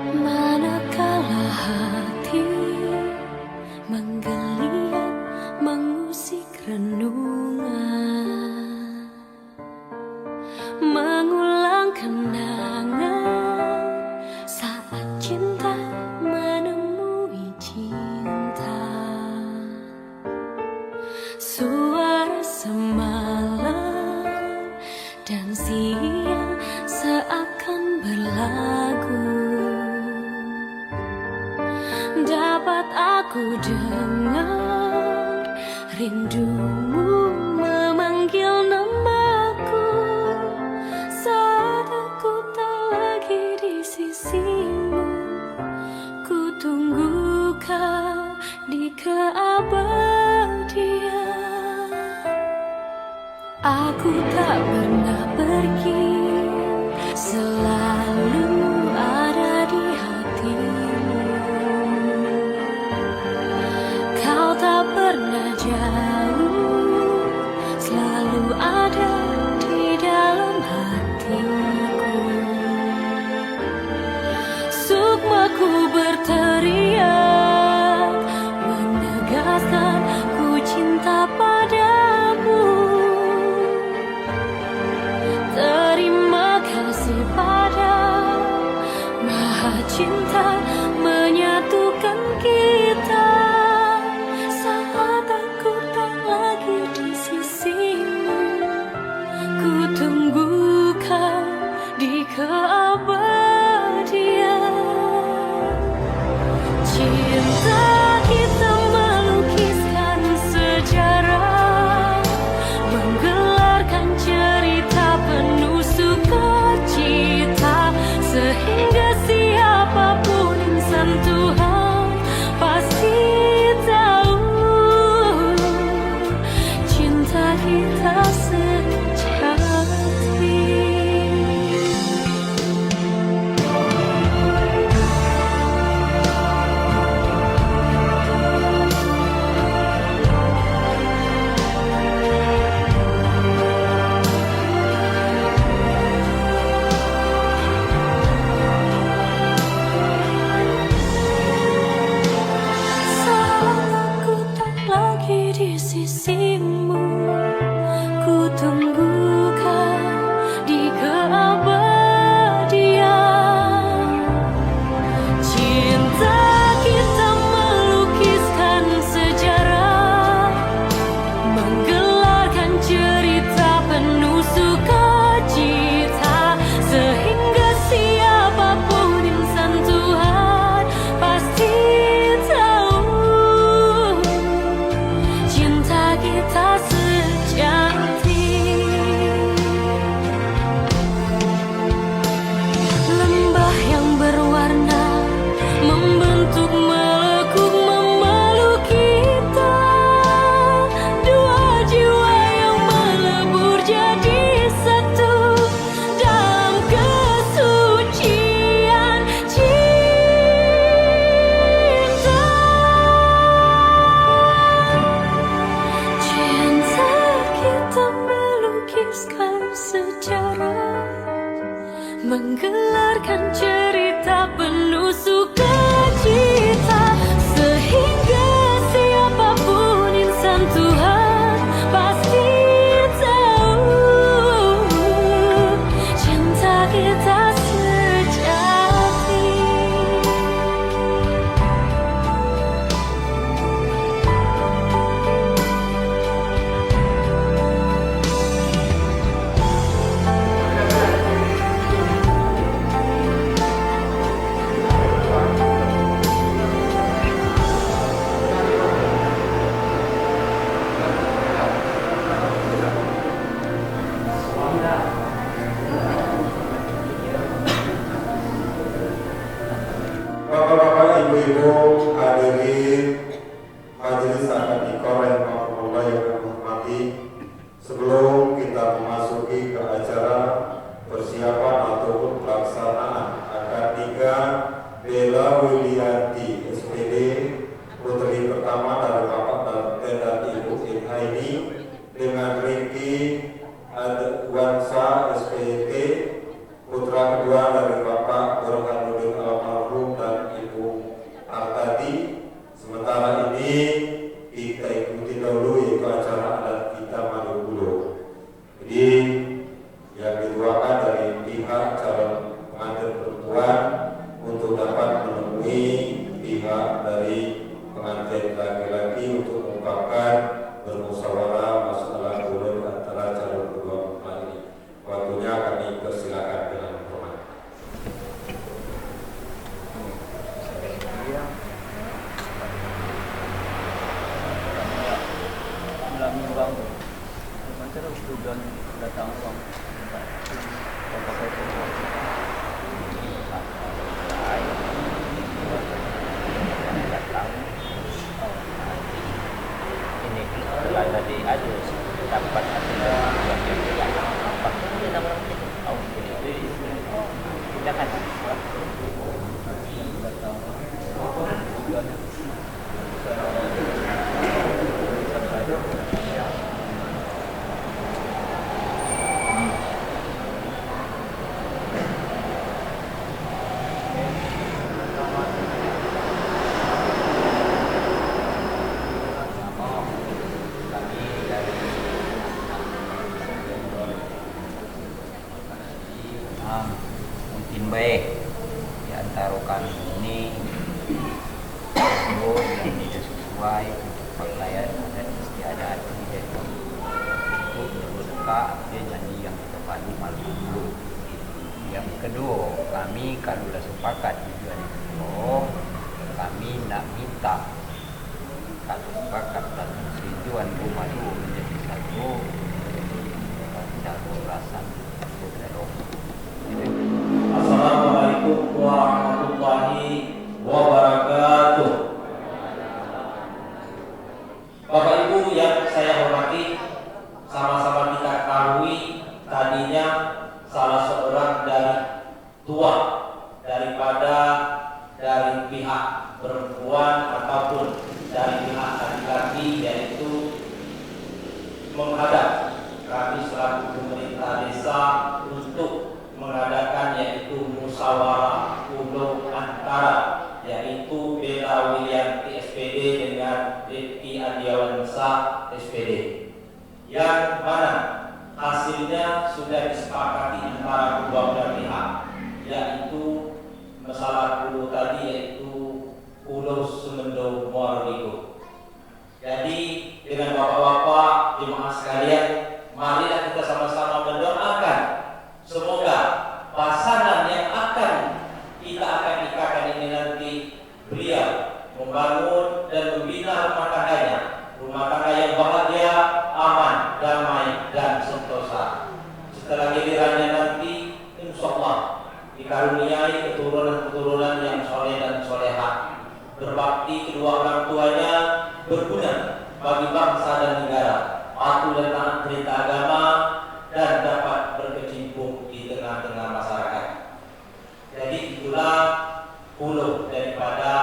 Manakala hati menggeliat mengusik renungan, mengulang kenangan saat cinta menemui cinta. Suara semalam dan siang seakan berlagu, dapat aku dengar rindumu memanggil namaku saat aku tak lagi di sisimu. Ku tunggu kau di keabadian. Aku tak pernah pergi, selalu ada di hatimu. Kau tak pernah jauh, selalu ada di dalam hatiku. Sukmaku berteriak, menegaskan ku cinta padamu. Terima kasih pada Maha Cinta menyatukan kita saat aku tak lagi di sisimu. Ku tunggu kau di keabadian. Cinta kita melukiskan sejarah, menggelarkan cerita penuh sukacita, sehingga siapapun insan Tuhan pasti tahu cinta kita sejati. Saat aku tak lagi di sisimu, ku tunggu kau di keabadian. Cinta kita melukiskan sejarah, menggelarkan cerita penuh sukacita, sehingga siapapun insan Tuhan pasti tahu cinta kita sejati. Lembah yang berwarna membentuk melekuk memeluk kita, dua jiwa yang melebur jadi satu dalam kesucian cinta. Cinta kita melukiskan sejarah, menggelarkan cerita penuh sukacita, sehingga siapapun insan Tuhan pasti tahu cinta kita sejati. Bapak-bapak, ibu-ibu, hadirin majelis akademikor yang Allah yang kami hormati, sebelum kita memasuki ke acara persiapan ataupun pelaksanaan akad nikah Bella Wilianti SPD, putri pertama dari Bapak dan Ibu Ilhaini, dengan Ricky Adwansa SPT, putra kedua dari Bapak Burhanuddin Almarhum dapat menemui pihak dari pengantin laki-laki untuk mengungkapkan bermusyawarah masalah dulur antara calon kedua mempelai ini. Waktunya kami persilakan dengan hormat. Tadi ada dapat hasilnya yang apa ini nama itu kita kan mungkin baik di antara kami ini yang tidak sesuai untuk pakaian adat istiadat tidak itu berdekat dia janji yang kita padu malam dulu. Yang kedua, kami kalau sudah sepakat tujuan itu kami nak minta kalau sepakat dan tujuan rumah dulu menjadi satu jalur rasan Assalamualaikum warahmatullahi wabarakatuh. Bapak Ibu yang saya hormati, sama-sama kita ketahui tadinya salah seorang dari tua daripada dari pihak perempuan ataupun dari pihak laki-laki yaitu menghadap kami selaku pemerintah desa untuk mengadakan yaitu musyawarah ulo antara yaitu Bella Willianti SPD dengan Rifki Adiawansa SPD yang mana hasilnya sudah disepakati antara kedua belah pihak yaitu masalah pulau tadi yaitu Pulau Sumendo Muarwigo. Jadi dengan bapak-bapak jemaah sekalian, marilah kita sama-sama mendoakan semoga pasangan yang kita akan ikatkan ini nanti beliau membangun dan membina rumah tangga yang bahagia, aman, damai dan sentosa. Setelah gilirannya nanti, insya Allah dikaruniai keturunan-keturunan yang soleh dan solehah, berbakti kedua orang tuanya, berguna bagi bangsa dan negara, patuh dan taat perintah agama, dan dapat berkecimpung di tengah-tengah masyarakat. Jadi itulah hulu daripada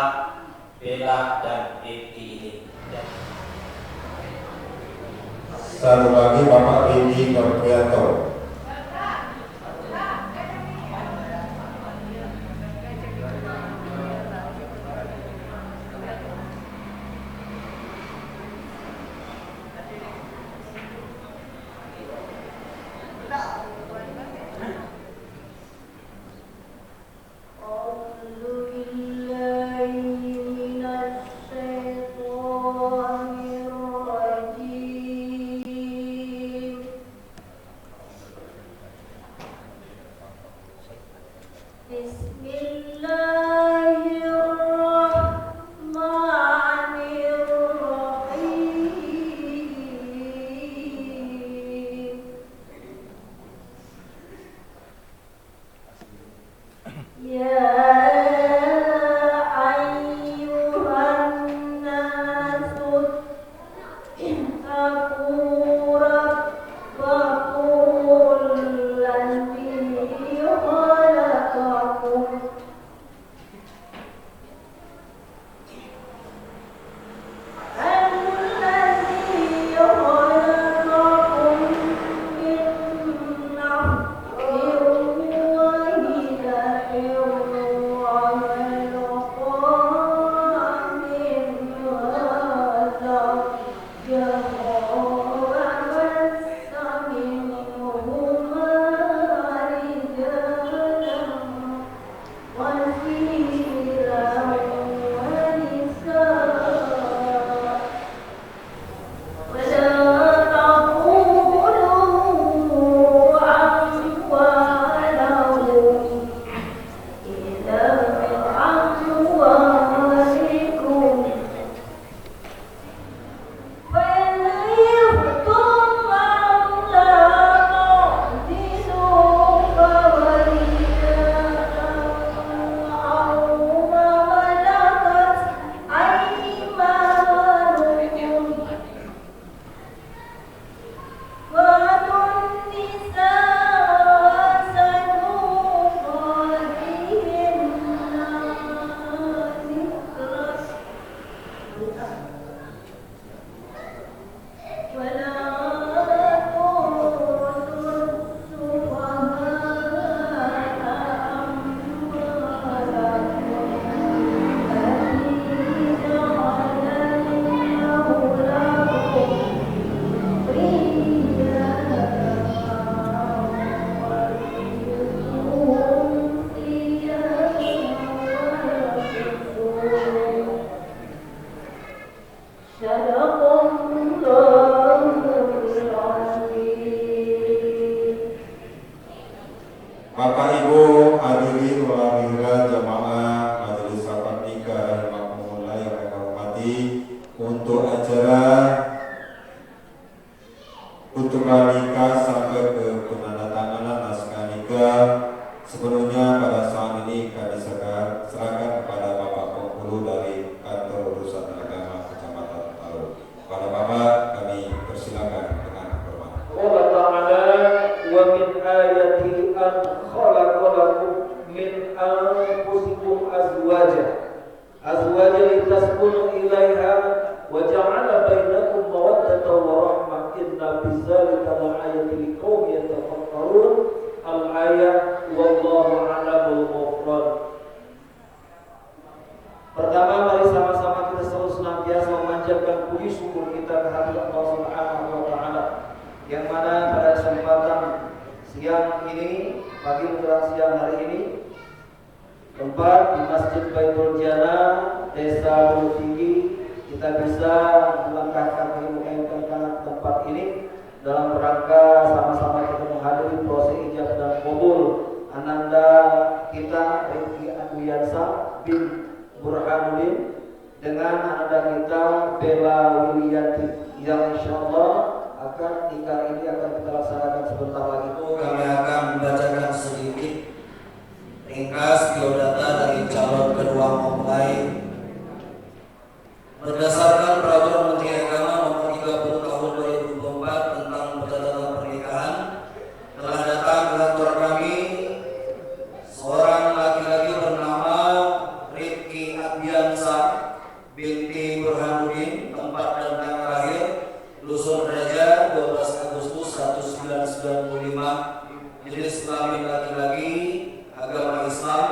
Bella dan Rifki ini. Satu lagi Bapak Rindi Norprianto. upacara kutuban nikah sampai ke penandatanganan naskah nikah sepenuhnya pada saat ini kami serahkan kepada Bapak Penghulu dari Kantor Urusan Agama Kecamatan Talun. Pada Bapak kami persilakan dengan hormat. Allah Ta'ala wa min ayati an khalaqalakum min anfusikum azwaja litaskunu ilaiha wa ja'ala bainakum mawaddatan wa rahmah inna fi dzalika laayatin liqaumin yatafakkarun. Al-ayat wallahu a'lamul mufrad. Pertama, mari sama-sama kita selalu senantiasa memanjatkan puji syukur kita kehadirat Allah Subhanahu wa Ta'ala, yang mana pada kesempatan siang ini, pagi menjelang siang hari ini, tempat di Masjid Baitul Jannah Desa Bulu Tinggi, kita bisa melangkahkan kaki ke tempat ini dalam rangka sama-sama kita menghadiri proses ijab dan qabul ananda kita Rifki Adwiyansa bin Burhanuddin dengan ananda kita Bella Wiliyanti, yang insyaallah akan nikah ini akan kita laksanakan sebentar lagi. Kami akan membacakan sedikit ringkas biodata dari calon kedua mempelai berdasarkan Peraturan Menteri Agama Nomor 30 Tahun 2024 tentang pencatatan pernikahan. Telah datang ke kantor kami seorang laki-laki bernama Rifki Adwiyansa binti Burhanuddin, tempat dan tanggal lahir Dusun Raja 12 Agustus 1995, jenis kelamin laki-laki, agama Islam,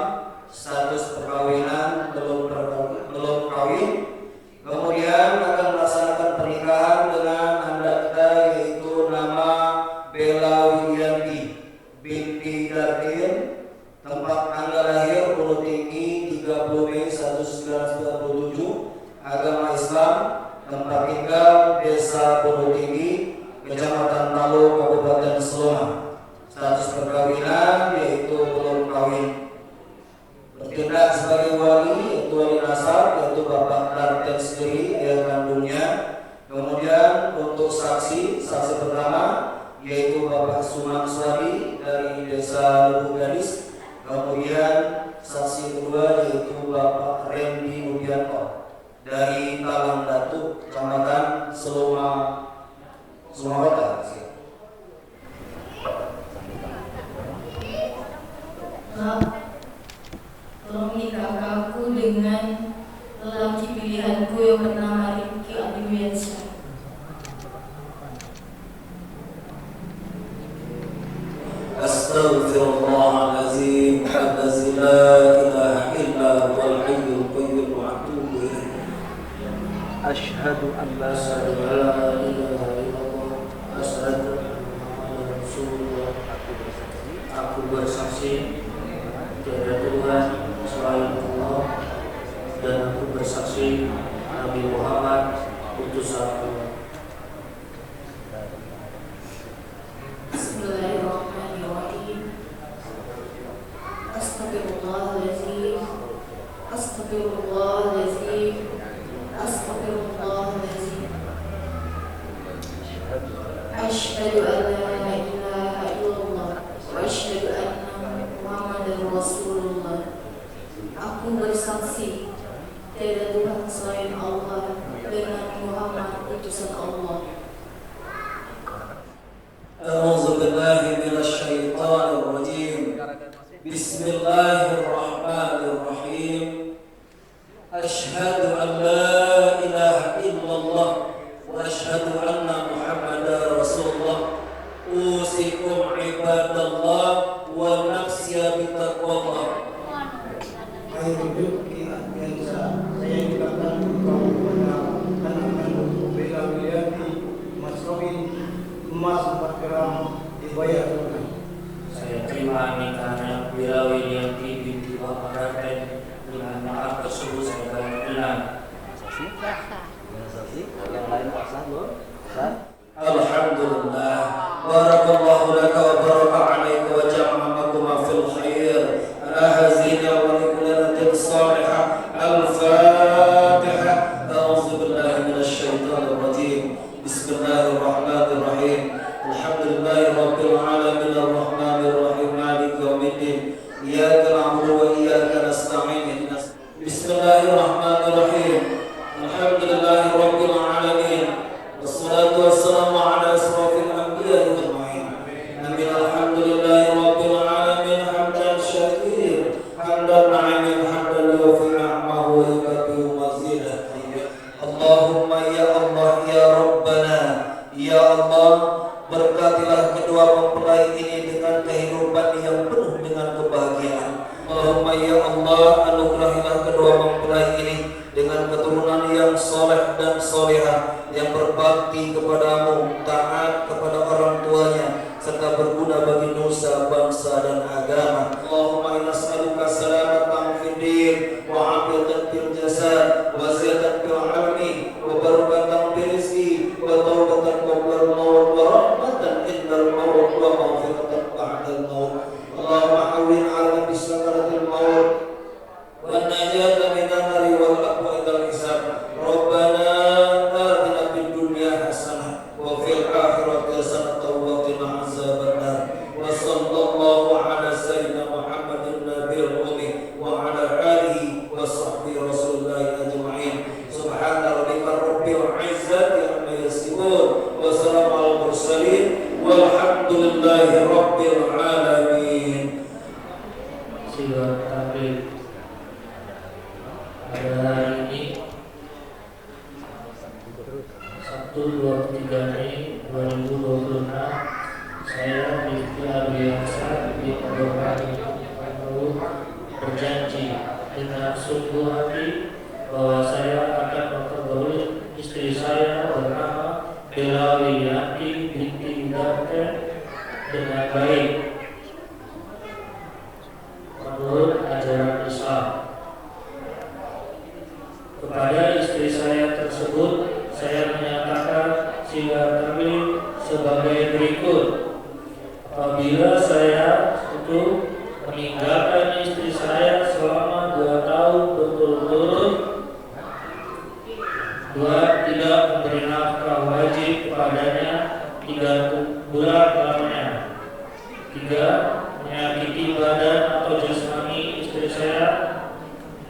status perkawinan belum kawin. Kemudian akan melaksanakan pernikahan dengan anak kita, yaitu nama Bella Widianti binti Dartin, tempat tanggal lahir Bulu Tinggi 30 Mei 1997, agama Islam, tempat tinggal Desa Bulu Tinggi, Kecamatan Talu, Kabupaten Seloma. Status perkawinan yaitu belum kawin. Bertindak sebagai wali, yaitu wali nasab, yaitu Bapak Darten sendiri, ayah kandungnya. Kemudian untuk saksi pertama yaitu Bapak Sumanswadi dari Desa Lubuk Gadis. Kemudian saksi kedua yaitu Bapak Randy Mudianto dari Talang Datu, Kecamatan Seloma Kota. Tolong nikahkan aku dengan lelaki pilihanku yang bernama Rifki Adwiyansa. Astaghfirullahaladzim allazi la ilaha illa huwal hayyul qayyum wa atubu ilaih. Asyhadu an la ilaha illallah asyhadu anna Rasulullah. Aku bersaksi tiada Tuhan selain Allah, dan aku bersaksi Nabi Muhammad utusan Allah. Bismillahirrahmanirrahim. Astagfirullahaladzim. Astagfirullahaladzim. Astagfirullahaladzim. Asyhadu an la ilaha illallah wa asyhadu anna Muhammadar Rasulullah. Aku bersaksi tiada Tuhan selain Allah dan Nabi Muhammad utusan Allah. A'udzu billahi minasy syaithanir rajim. Bismillahirrahmanirrahim. Asyhadu an la ilaha illallah wa asyhadu anna Muhammadar Rasulullah. Usikum ibadallah wa nafsiya bitaqwallah. Ayo Rifki Adwiyansa, saya nikahkan engkau kepada anak kandungku Bella Widianti, Mas Robin, emas 4 gram dibayar tunai. Saya terima nikahnya Bella Widianti binti Bapak Darten dengan maaf tersebut saya bayar benar. yang lain puasa belum? Alhamdulillah. Barakallahu laka wa baraka alaika wa ja'alakum fil khair. Ahazina wa likulli salihah. Al-Fatihah. A'udzu billahi minasy syaithanir Bismillahirrahmanirrahim. Alhamdulillahirabbil alamin. Wassalatu wassalamu ala asrofil anbiya'i wal mursalin. Amin. Alhamdulillahirabbil alamin hamdan syakir, hamdan na'imin, hamdan yufi ni'amahu wa yukafi mazidah. Allahumma ya Allah ya Rabbana, ya Allah, berkatilah kedua mempelai ini dengan kehidupan yang penuh dengan kebahagiaan. Allahumma ya Allah, anugerahilah kedua mempelai ini dengan keturunan yang soleh dan solehah, yang berbakti kepadamu, taat kepada orang tuanya, serta berguna bagi nusa, bangsa dan agama. Allahumma inna nas'aluka salamatan fid din wa afiyatan fil jasad wa ziyadatan fil ilmi wa barakatan fil rizqi wa tawbatan qabla al-maut wa rahmatan indal maut wa maghfiratan ba'dal maut. Allahumma hawwin 'alaina bi sakaratil maut wa najata minan nari wal aqwa idal hisab. Rabbana atina fid dunya hasanah wa fil akhirati hasanah wa qina azabannar. Wa sallallahu ala sayyidina Muhammadin nabiyil ummi wa ala alihi wa sahbihi rasulillahi ajma'in. Subhana rabbika rabbil izzati amma yasifun wa salamun alal mursalin walhamdulillahi rabbil alamin. Sidang taklim pada hari ini Sabtu 23 Mei 2026, saya Rifki Ardiansyah di Pondok berjanji dengan sungguh hati bahwa saya akan mempergauli istri saya bernama Bella Wiyanti binti Dante dengan baik menurut ajaran Islam. Kepada istri saya tersebut, saya menyatakan sidang taklim sebagai berikut. Apabila saya itu meninggalkan istri saya selama 2 tahun berturut-turut, 2 tidak memberi nafkah wajib kepadanya 3 bulan lamanya, 3 menyakiti badan atau jasmani istri saya,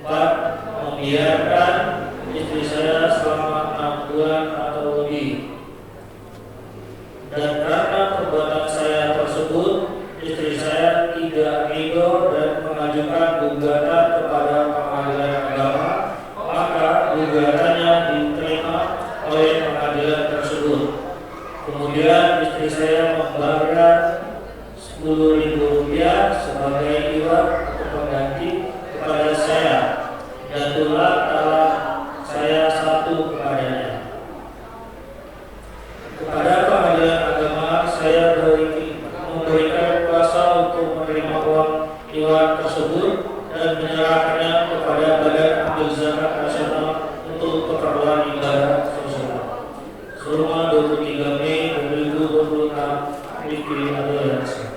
4 membiarkan istri saya selama 6 bulan atau lebih. Dan karena perbuatan saya tersebut, istri saya tidak ridho dan mengajukan gugatan kepada pengadilan agama, maka gugatannya diterima oleh pengadilan tersebut. Kemudian istri saya membayar Rp10.000 sebagai iwat atau pengganti kepada saya, dan itulah talak saya 1 kepadanya. Kepada pengadilan agama, saya memberikan kuasa untuk menerima uang iwan tersebut dan menyerahkannya kepada Badan Amil Zakat Nasional untuk keperluan ibadah sosial. Selama 23 Mei 2026, Rifki Ardiansyah.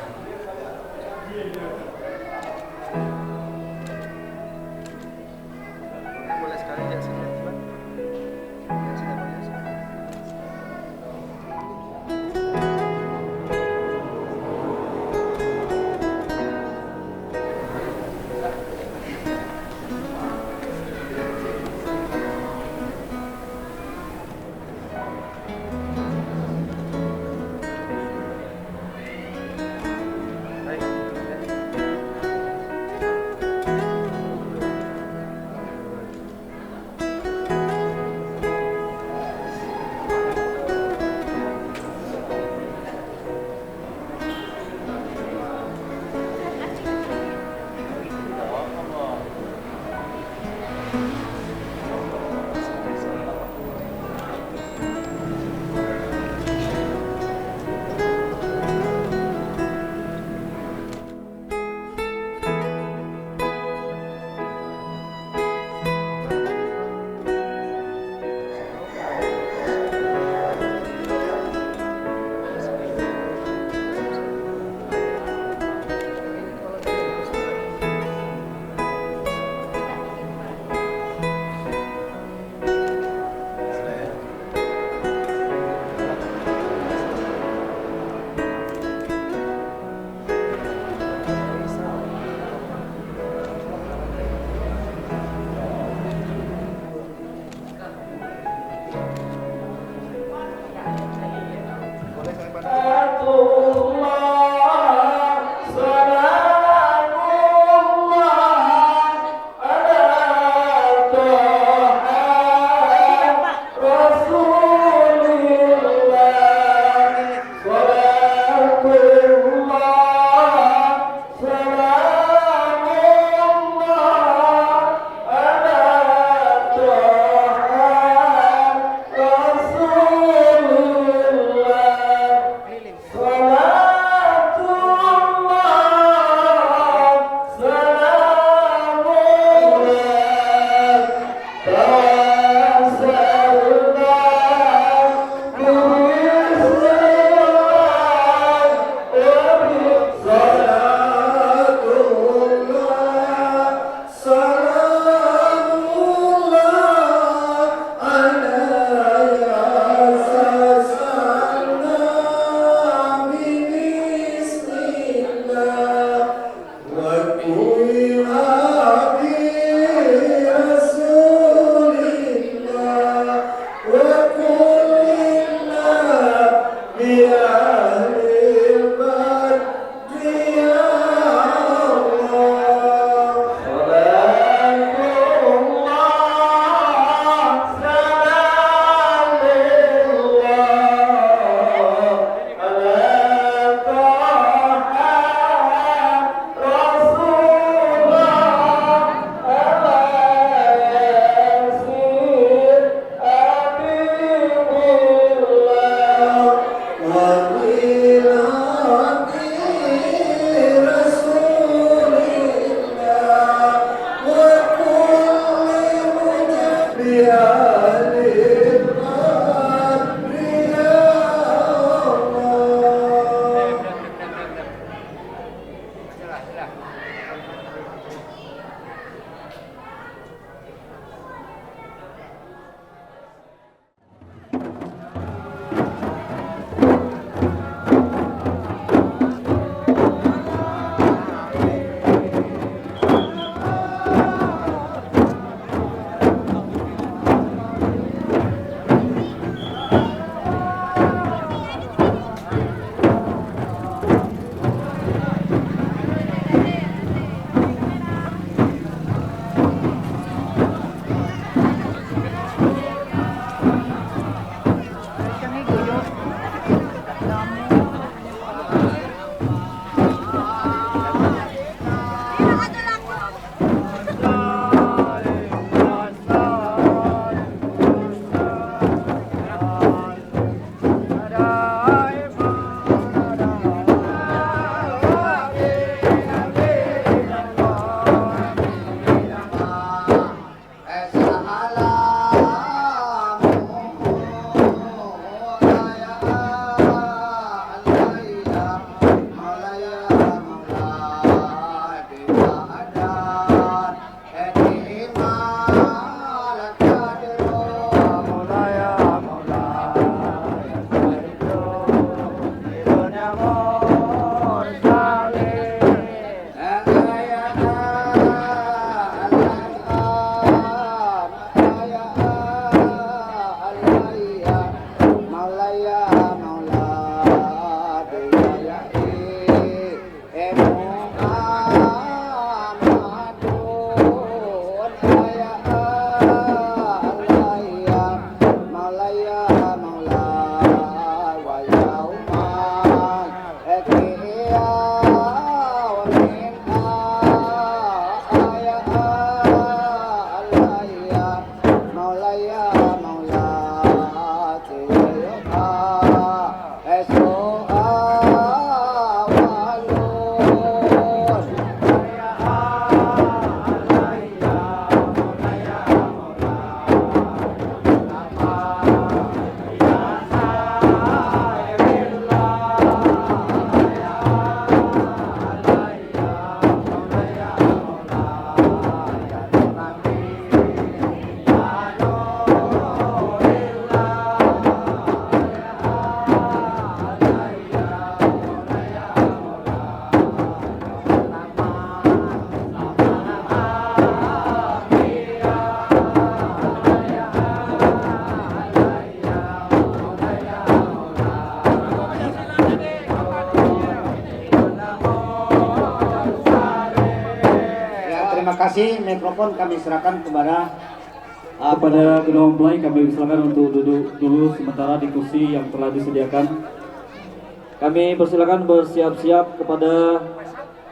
kasih, mikrofon kami serahkan kepada kedua mempelai. Kami silakan untuk duduk dulu sementara di kursi yang telah disediakan. Kami persilakan bersiap-siap kepada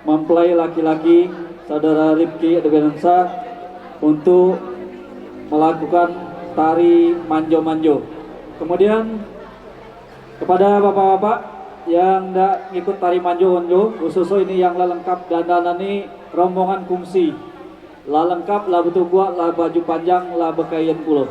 mempelai laki-laki saudara Rifki Adwiansa untuk melakukan tari manjo-manjo. Kemudian kepada bapak-bapak yang tidak ikut tari manjo-manjo, khususnya ini yang lengkap dandanan ini rombongan kungsi. Lah lengkap, lah betul buat, lah baju panjang, lah bekaian pulau.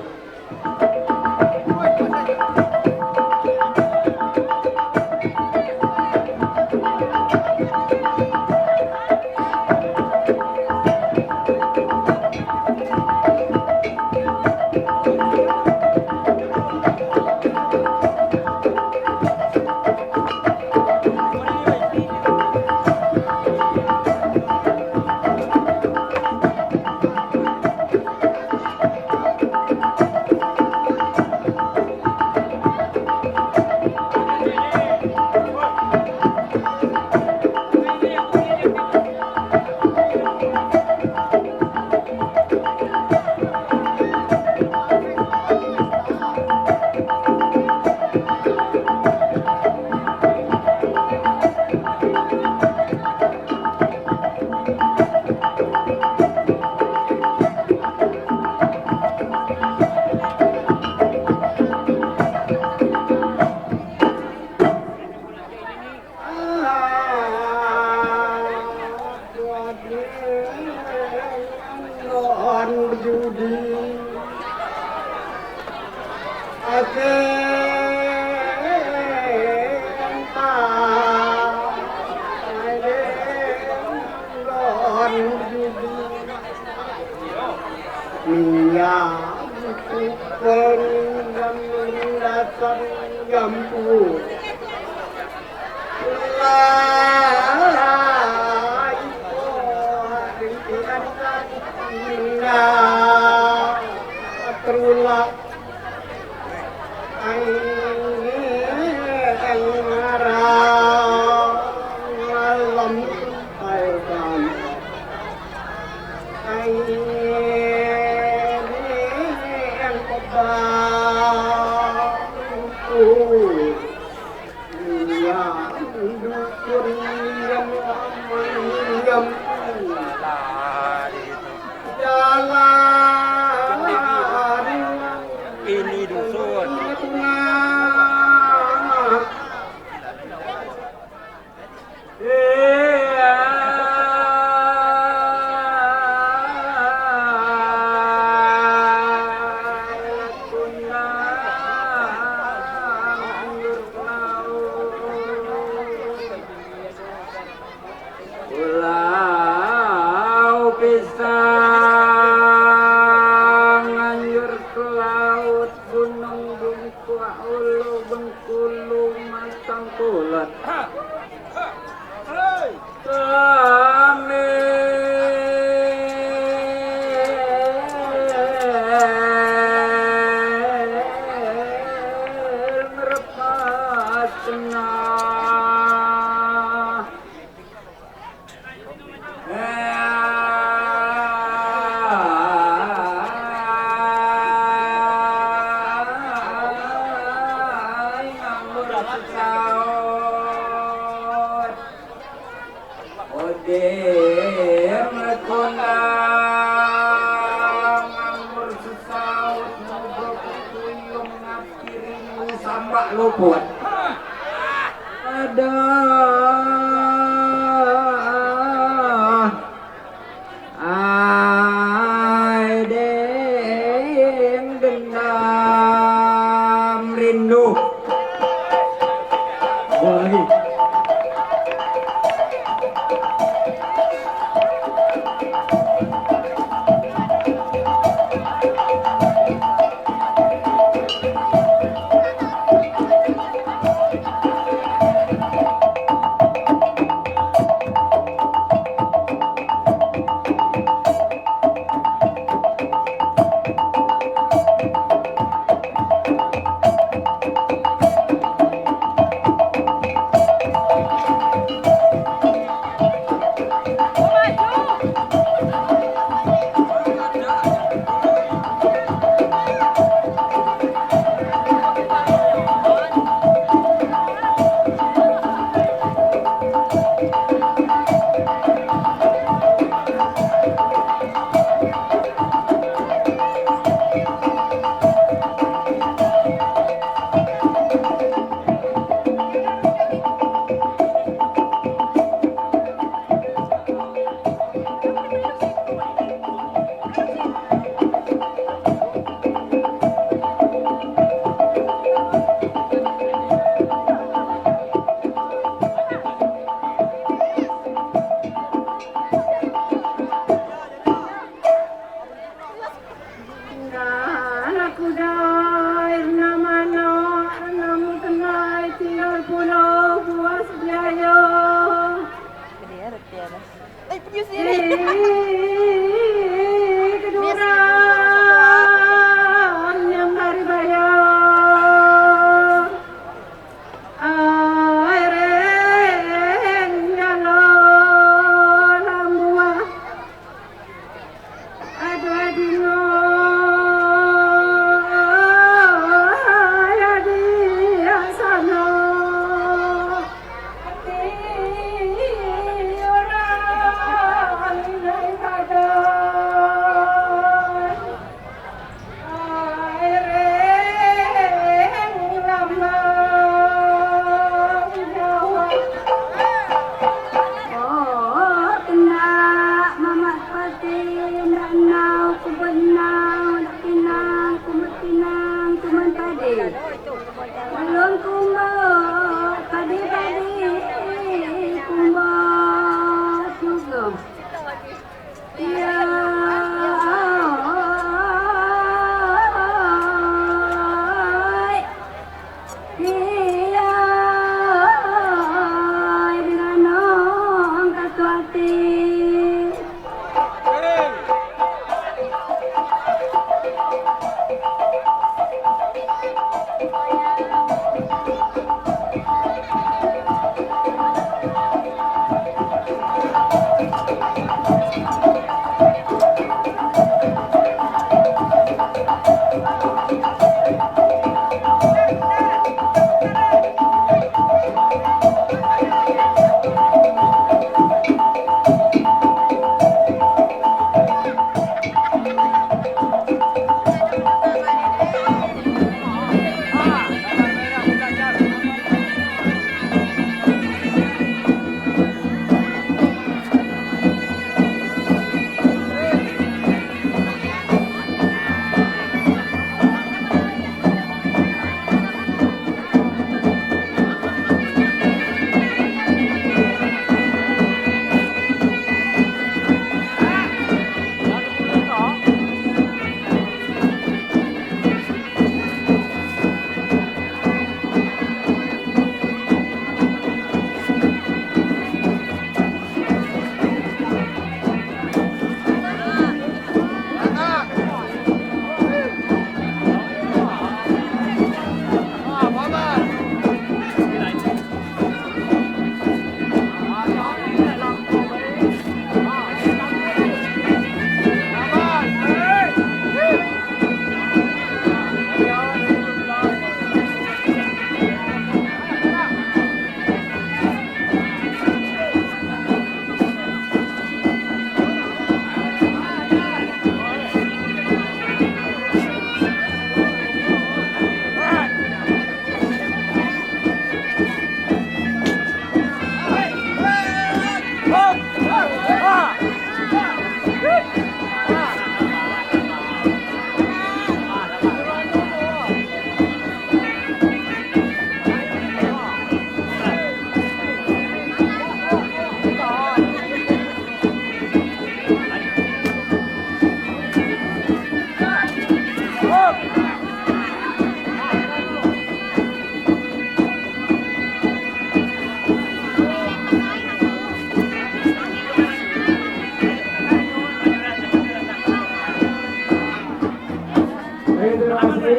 terima kasih.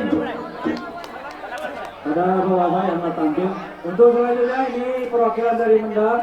Ada bapak yang akan tampil. Untuk selanjutnya ini perwakilan dari Mendak.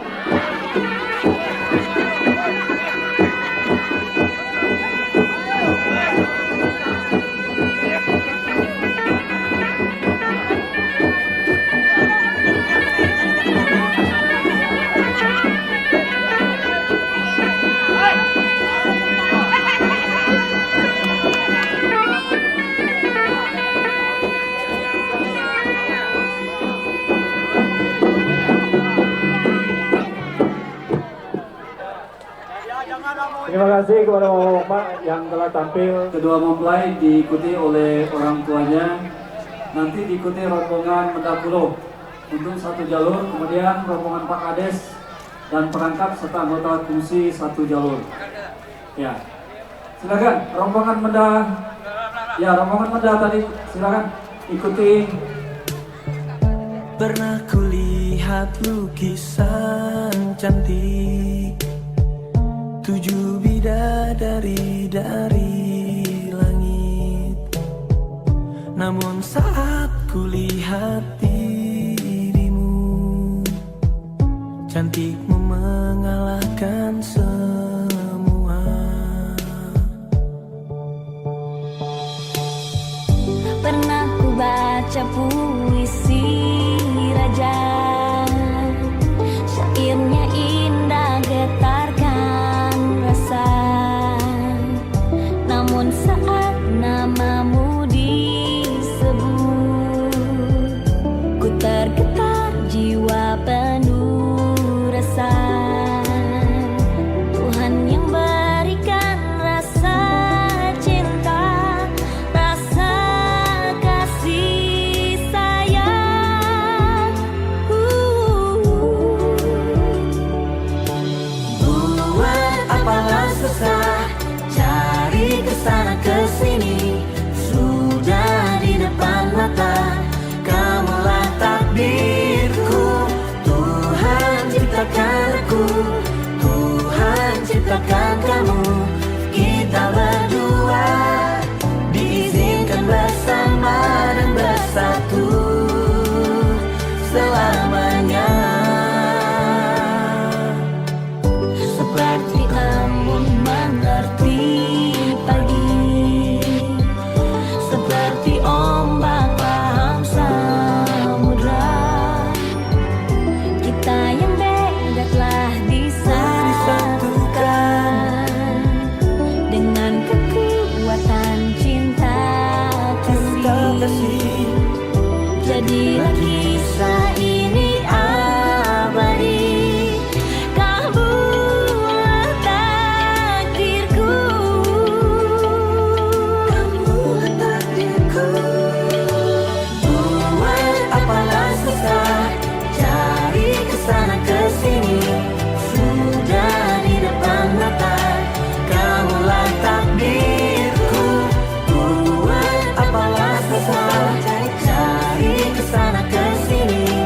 Terima kasih kepada bapak yang telah tampil. Kedua mempelai diikuti oleh orang tuanya. Nanti diikuti rombongan Mendakulo untuk satu jalur, kemudian rombongan Pak Kades dan perangkap serta anggota fungsi satu jalur. Ya, silakan rombongan Mendah. Ya, rombongan Mendah tadi silakan ikuti. Pernah kulihat lukisan cantik, 7 bidadari dari langit. Namun saat kulihat dirimu, cantikmu mengalahkan semua. Pernah ku baca puisi raja, syairnya indah getarkan rasa. Namun saat namamu disebut, ku tergetar jiwa penuh rasa. Tuhan yang berikan rasa cinta, rasa kasih sayang. Buat apalah susah cari kesana kesini, sudah di depan mata. Kamulah takdirku, Tuhan ciptakan aku, Tuhan ciptakan kamu. Kita berdua diizinkan bersama dan bersatu selamanya. Seperti embun mengerti pagi, seperti ombak paham samudra. Kita yang beda telah disatukan dengan kekuatan cinta kasih. Jadilah kisah ini abadi, kamulah takdirku, kamulah takdirku. Buat apalah susah cari kesana kesini, sudah di depan mata. Kamulah takdirku, buat apalah susah cari kesana kesini.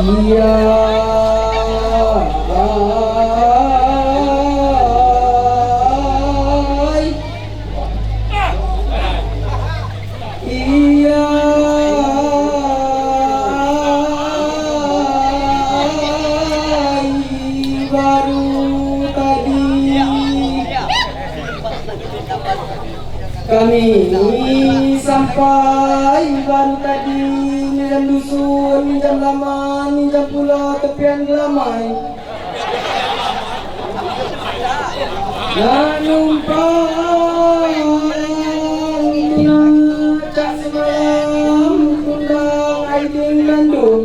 Iya Iya baru tadi kami sampai baru tadi minjam dusun, minjam laman, minjam pulau tepian Gelamai. Dan numpang cak semalam kundang Aiding Bandung.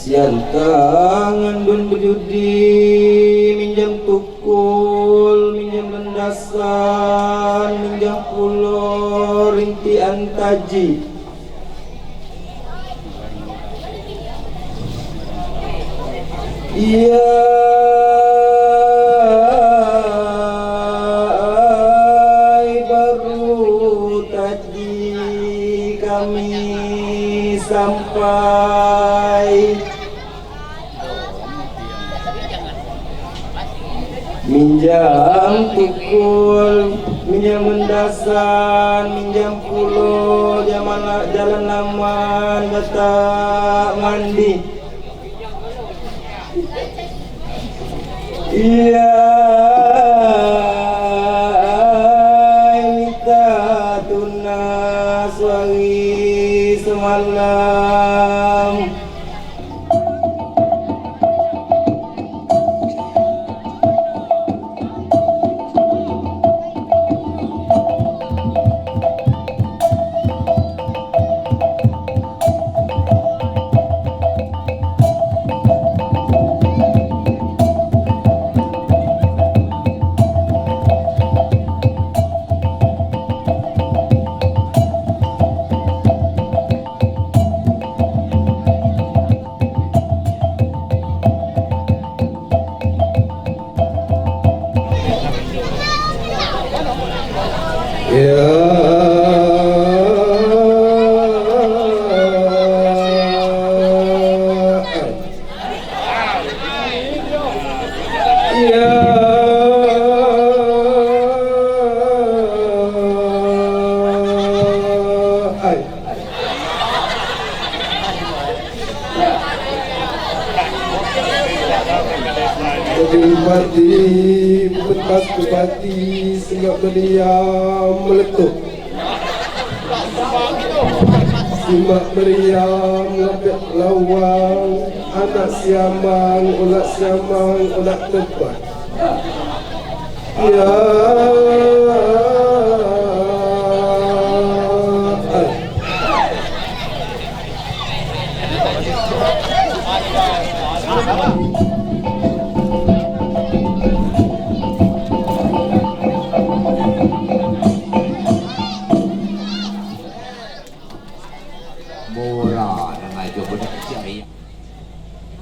Sian tangan dun berjudi, minjam tukul, minjam landasan, minjam pulau, rintian taji. Iya baru tadi kami sampai minjam tukul, minjam mendasan, minjam pulau, jalan aman, bata mandi. Iya minta tunas wangi semalam. Pati bekas kebati sehingga meriam meletup. Simak meriam lepek lawang, anak siamang, ulat tepat. Ya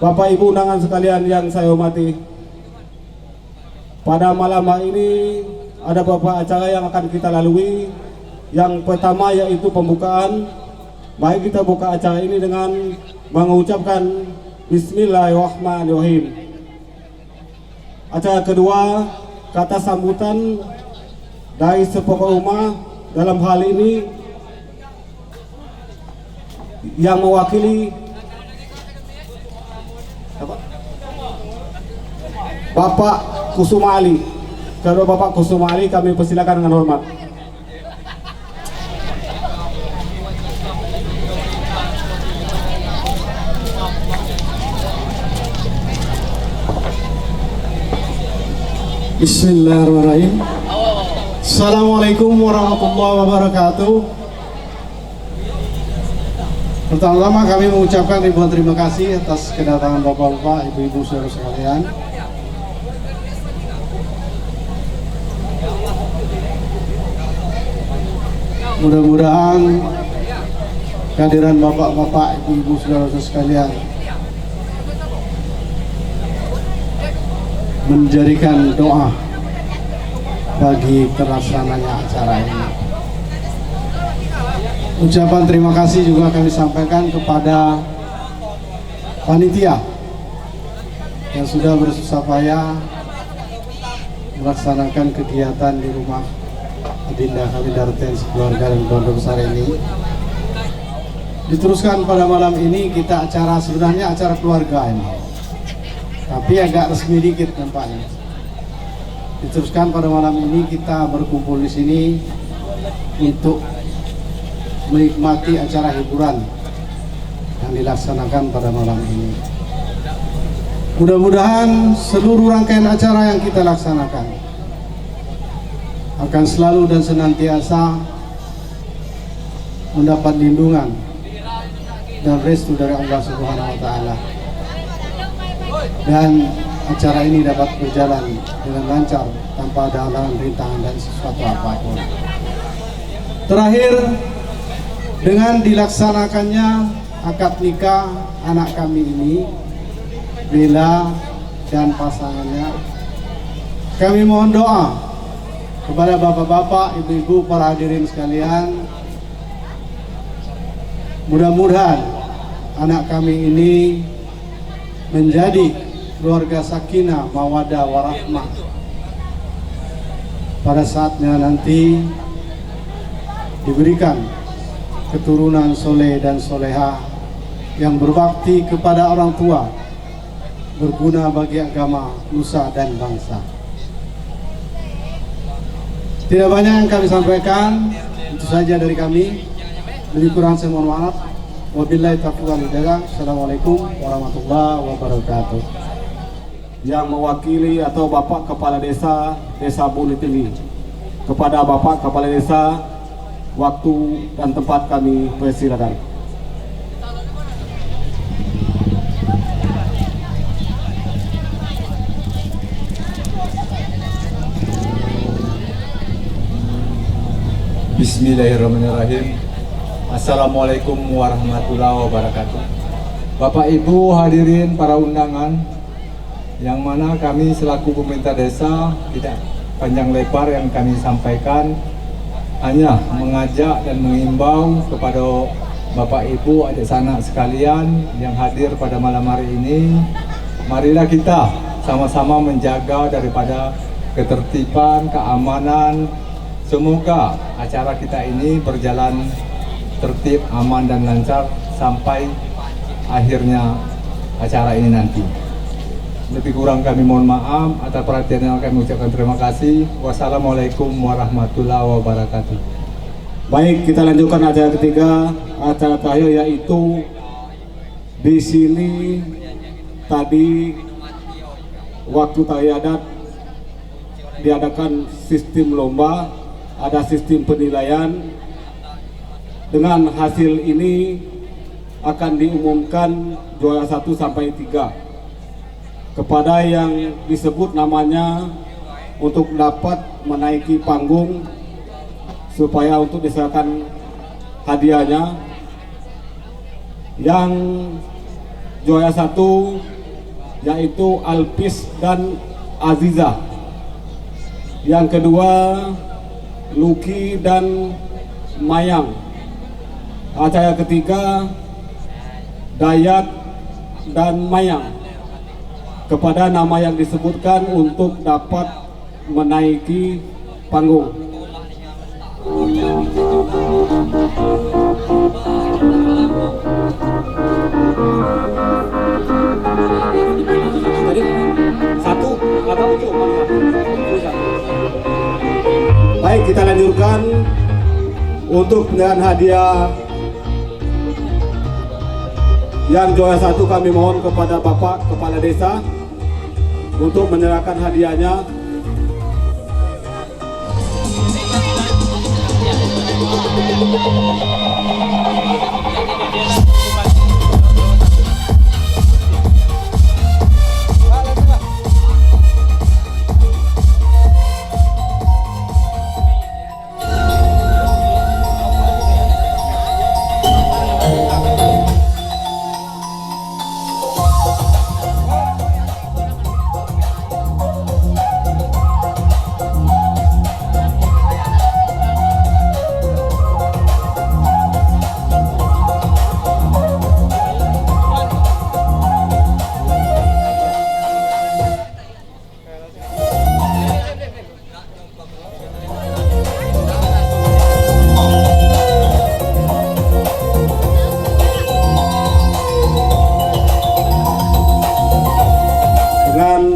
Bapak Ibu undangan sekalian yang saya hormati, pada malam hari ini ada beberapa acara yang akan kita lalui. Yang pertama yaitu pembukaan. Baik, kita buka acara ini dengan mengucapkan Bismillahirrahmanirrahim. Acara kedua, kata sambutan dari sepokok rumah, dalam hal ini yang mewakili Bapak Kusuma Ali. Kedua Bapak Kusuma Ali kami persilakan dengan hormat. Bismillahirrahmanirrahim. Assalamualaikum warahmatullahi wabarakatuh. Pertama-tama kami mengucapkan ribuan terima kasih atas kedatangan Bapak-bapak, Ibu-ibu, saudara sekalian. Mudah-mudahan kehadiran Bapak-bapak, Ibu-ibu, saudara sekalian menjadikan doa bagi terlaksananya acara ini. Ucapan terima kasih juga kami sampaikan kepada panitia yang sudah bersusah payah melaksanakan kegiatan di rumah Adinda Kalidarten keluarga dan keluarga besar ini. Diteruskan pada malam ini kita sebenarnya acara keluarga ini, tapi agak resmi dikit nampaknya. Diteruskan pada malam ini kita berkumpul di sini untuk menikmati acara hiburan yang dilaksanakan pada malam ini. Mudah-mudahan seluruh rangkaian acara yang kita laksanakan akan selalu dan senantiasa mendapat lindungan dan restu dari Allah Subhanahu wa Ta'ala, dan acara ini dapat berjalan dengan lancar tanpa ada halangan, rintangan dan sesuatu apapun. Terakhir, dengan dilaksanakannya akad nikah anak kami ini, Bella dan pasangannya, kami mohon doa kepada bapak-bapak, ibu-ibu, para hadirin sekalian. Mudah-mudahan anak kami ini menjadi keluarga sakinah, mawaddah, warahmah pada saatnya nanti diberikan keturunan soleh dan soleha yang berbakti kepada orang tua, berguna bagi agama, nusa dan bangsa. Tidak banyak yang kami sampaikan, itu saja dari kami. Lebih kurang saya mohon maaf. Wabillahi taufiq wal hidayah. Assalamualaikum warahmatullahi wabarakatuh. Yang mewakili atau Bapak Kepala Desa Bunitili, kepada Bapak Kepala Desa, waktu dan tempat kami persilakan. Bismillahirrahmanirrahim. Assalamualaikum warahmatullahi wabarakatuh. Bapak Ibu hadirin para undangan, yang mana kami selaku pemerintah desa tidak panjang lebar yang kami sampaikan, hanya mengajak dan mengimbau kepada Bapak Ibu adik sanak sekalian yang hadir pada malam hari ini, marilah kita sama-sama menjaga daripada ketertiban, keamanan. Semoga acara kita ini berjalan tertib, aman dan lancar sampai akhirnya acara ini nanti. Lebih kurang kami mohon maaf. Atas perhatiannya kami ucapkan terima kasih. Wassalamualaikum warahmatullahi wabarakatuh. Baik, kita lanjutkan acara ketiga, acara terakhir yaitu di sini tadi waktu tari adat diadakan sistem lomba, ada sistem penilaian. Dengan hasil ini akan diumumkan juara 1 sampai 3. Kepada yang disebut namanya untuk dapat menaiki panggung supaya untuk diserahkan hadiahnya. Yang juara 1 yaitu Alpis dan Aziza. Yang kedua Luki dan Mayang. Acara ketiga Dayat dan Mayang. Kepada nama yang disebutkan untuk dapat menaiki panggung. Baik, kita lanjutkan untuk penyerahan hadiah. Yang juara 1 kami mohon kepada Bapak Kepala Desa untuk menyerahkan hadiahnya.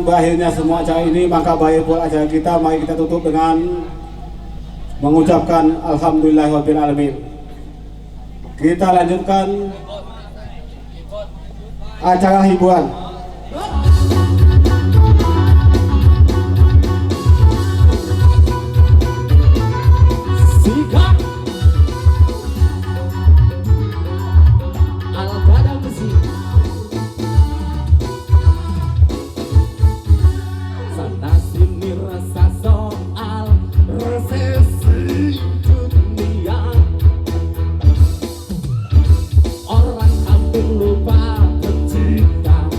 Berakhirnya semua acara ini, maka berakhir pula acara kita. Mari kita tutup dengan mengucapkan alhamdulillahirabbil alamin. Kita lanjutkan acara hiburan. Orang kampung lupa pencinta.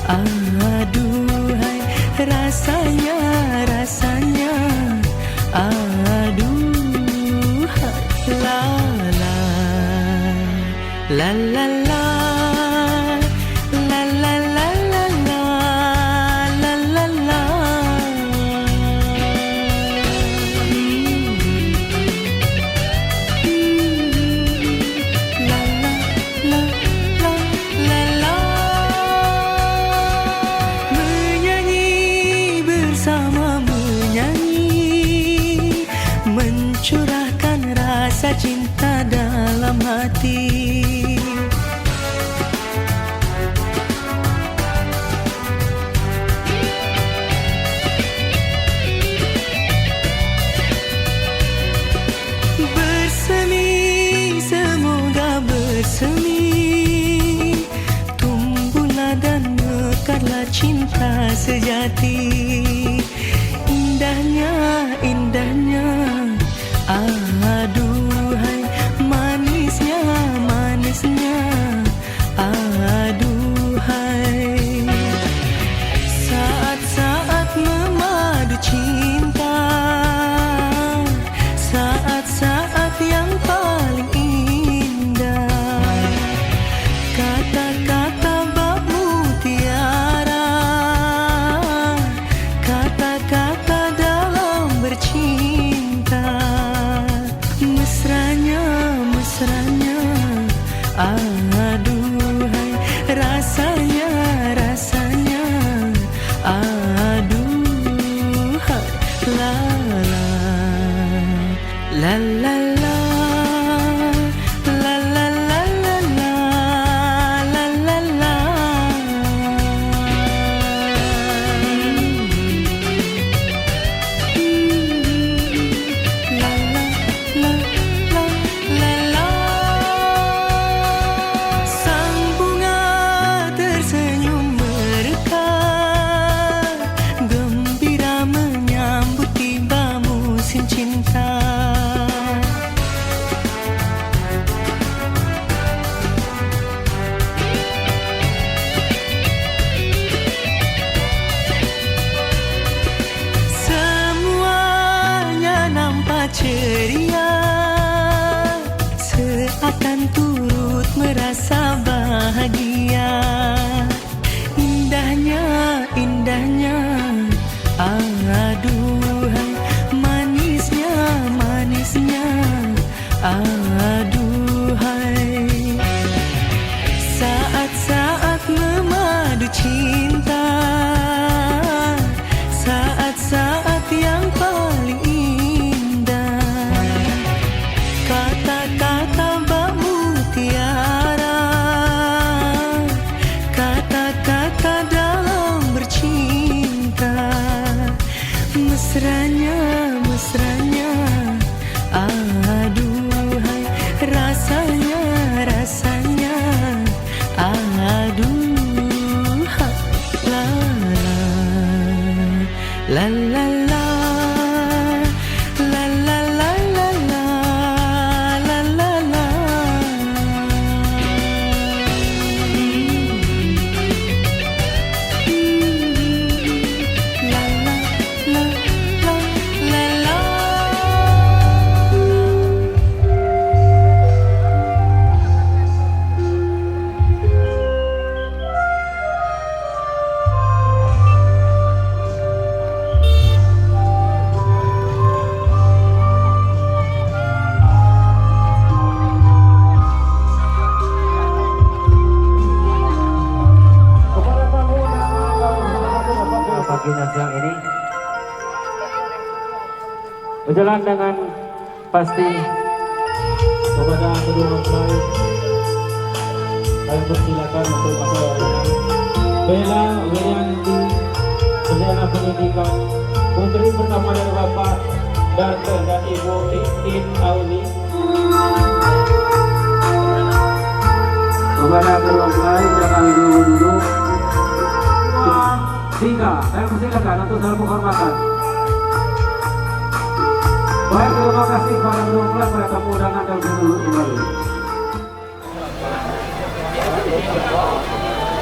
Aduhai rasanya, rasanya. Aduhai la la la la la. Curahkan rasa cinta dalam hati. Bersemi, semoga bersemi, tumbuhlah dan mekarlah cinta sejati. Indahnya, indahnya. Aduhai manisnya, manisnya. Aduhai saat-saat memadu cinta, saat-saat yang paling indah. Kata-kata bak mutiara, kata-kata dalam bercinta. Mesranya, mesranya. Aduhai rasanya, rasanya. Aduhai la la la la la. Ceria, seakan turut merasa bahagia. Indahnya, indahnya. Aduhai manisnya, manisnya. Aduhai saat-saat memadu cinta, saat-saat yang paling mesranya, mesranya. Aduhai rasanya, rasanya. Aduhai la la la la. Siang ini berjalan dengan pasti kepada kedua mempelai. Kami persilakan untuk masuk orangnya. Bella Wirianti, Sarjana Pendidikan, Putri pertama dari Bapak Dante dan Ibu Titin Auli. Kepada kedua mempelai jangan duduk. Tiga, saya persilakan untuk dalam penghormatan. Baik, terima kasih para mempelai, para tamu undangan dan penduduk kembali.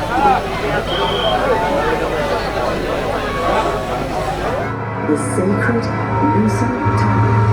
Terima kasih. the sacred Nusa Tenggara.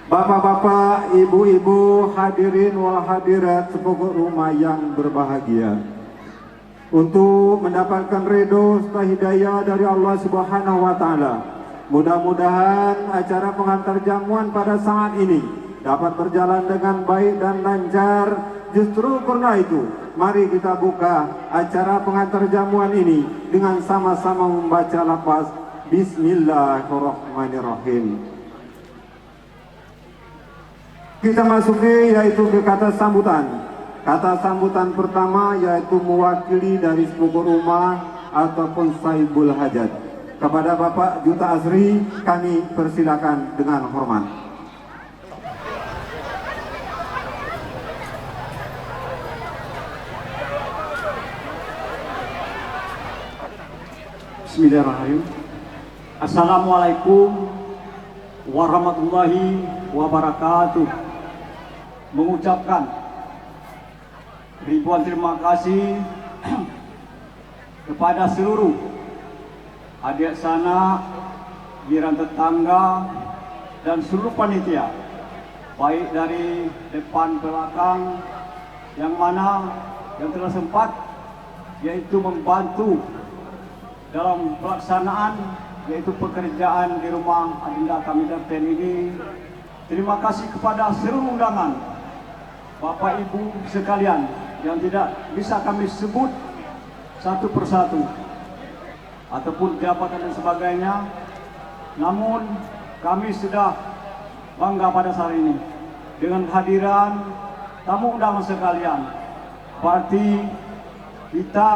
Bapak-bapak, ibu-ibu, hadirin wal hadirat sepupu rumah yang berbahagia. Untuk mendapatkan ridho serta hidayah dari Allah Subhanahu wa taala. Mudah-mudahan acara pengantar jamuan pada saat ini dapat berjalan dengan baik dan lancar. Justru karena itu, mari kita buka acara pengantar jamuan ini dengan sama-sama membaca lafaz Bismillahirrahmanirrahim. Kita masuki yaitu ke kata sambutan. Kata sambutan pertama yaitu mewakili dari sepupu rumah ataupun sahibul hajat. Kepada Bapak Juta Azri kami persilakan dengan hormat. Bismillahirrahmanirrahim. Assalamualaikum warahmatullahi wabarakatuh. Mengucapkan ribuan terima kasih kepada seluruh adik sanak, jiran tetangga, dan seluruh panitia, baik dari depan belakang, yang mana yang telah sempat yaitu membantu dalam pelaksanaan yaitu pekerjaan di rumah Adinda kami Darten ini. Terima kasih kepada seluruh undangan Bapak Ibu sekalian yang tidak bisa kami sebut satu persatu ataupun jabatan dan sebagainya, namun kami sudah bangga pada saat ini dengan kehadiran tamu undangan sekalian. Berarti kita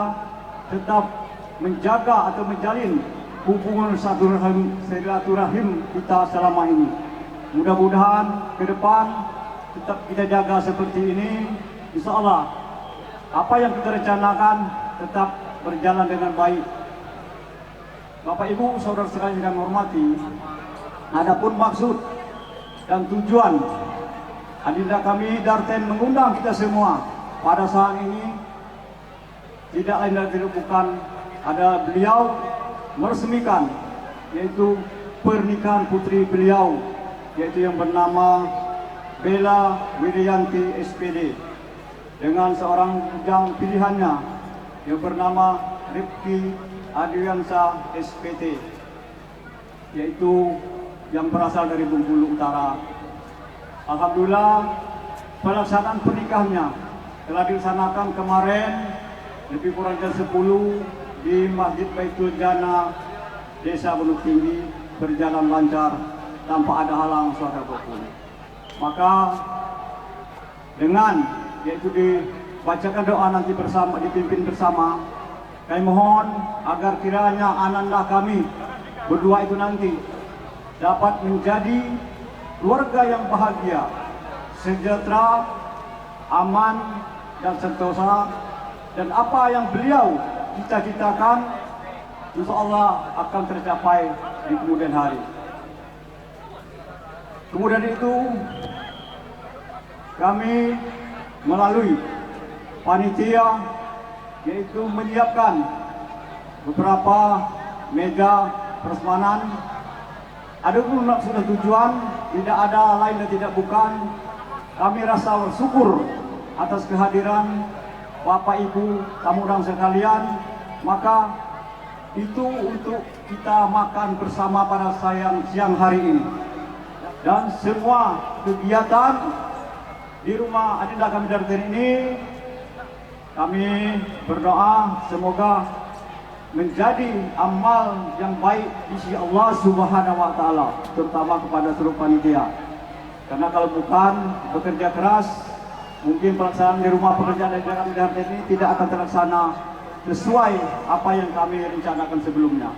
tetap menjaga atau menjalin hubungan silaturahim kita selama ini. Mudah-mudahan ke depan tetap kita jaga seperti ini. Insya Allah apa yang kita rencanakan tetap berjalan dengan baik. Bapak Ibu saudara sekalian yang hormati, adapun maksud dan tujuan Adinda kami Darten mengundang kita semua pada saat ini tidak lain dan tidak bukan ada beliau meresmikan yaitu pernikahan putri beliau yaitu yang bernama Bella Widyanti SPD dengan seorang bujang pilihannya yang bernama Rifki Adriansa SPT, yaitu yang berasal dari Bengkulu Utara. Alhamdulillah, pelaksanaan pernikahannya telah dilaksanakan kemarin lebih kurang jam 10 di Masjid Baitul Jannah Desa Gunung Tinggi, berjalan lancar tanpa ada halang suara apapun. Maka dengan yaitu dibacakan doa nanti bersama, dipimpin bersama, kami mohon agar kiranya ananda kami berdua itu nanti dapat menjadi keluarga yang bahagia, sejahtera, aman dan sentosa, dan apa yang beliau cita-citakan insya Allah akan tercapai di kemudian hari. Kemudian itu kami melalui panitia yaitu menyiapkan beberapa meja prasmanan. Adapun sudah tujuan, tidak ada lain dan tidak bukan, kami rasa bersyukur atas kehadiran Bapak Ibu tamu undangan sekalian. Maka itu untuk kita makan bersama pada siang hari ini. Dan semua kegiatan di rumah Adinda kami dari ini, kami berdoa semoga menjadi amal yang baik di sisi Allah Subhanahu wa taala, terutama kepada seluruh panitia. Karena kalau bukan bekerja keras, mungkin pelaksanaan di rumah pekerjaan dari kami ini tidak akan terlaksana sesuai apa yang kami rencanakan sebelumnya.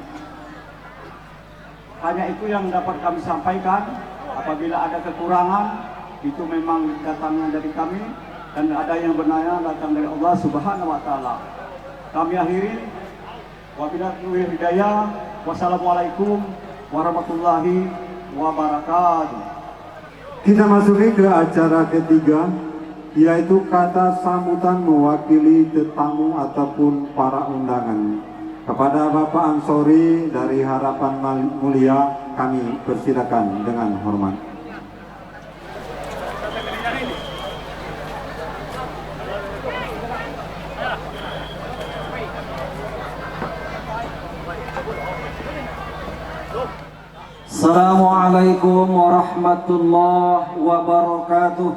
Hanya itu yang dapat kami sampaikan. Apabila ada kekurangan, itu memang datangnya dari kami, dan ada yang benarnya datang dari Allah Subhanahu wa taala. Kami akhiri. Wabillahi hidayah. Wassalamualaikum warahmatullahi wabarakatuh. Kita masuki ke acara ketiga, yaitu kata sambutan mewakili tetamu ataupun para undangan. Kepada Bapak Ansori dari Harapan Mulia, kami persilakan dengan hormat. Assalamualaikum warahmatullahi wabarakatuh.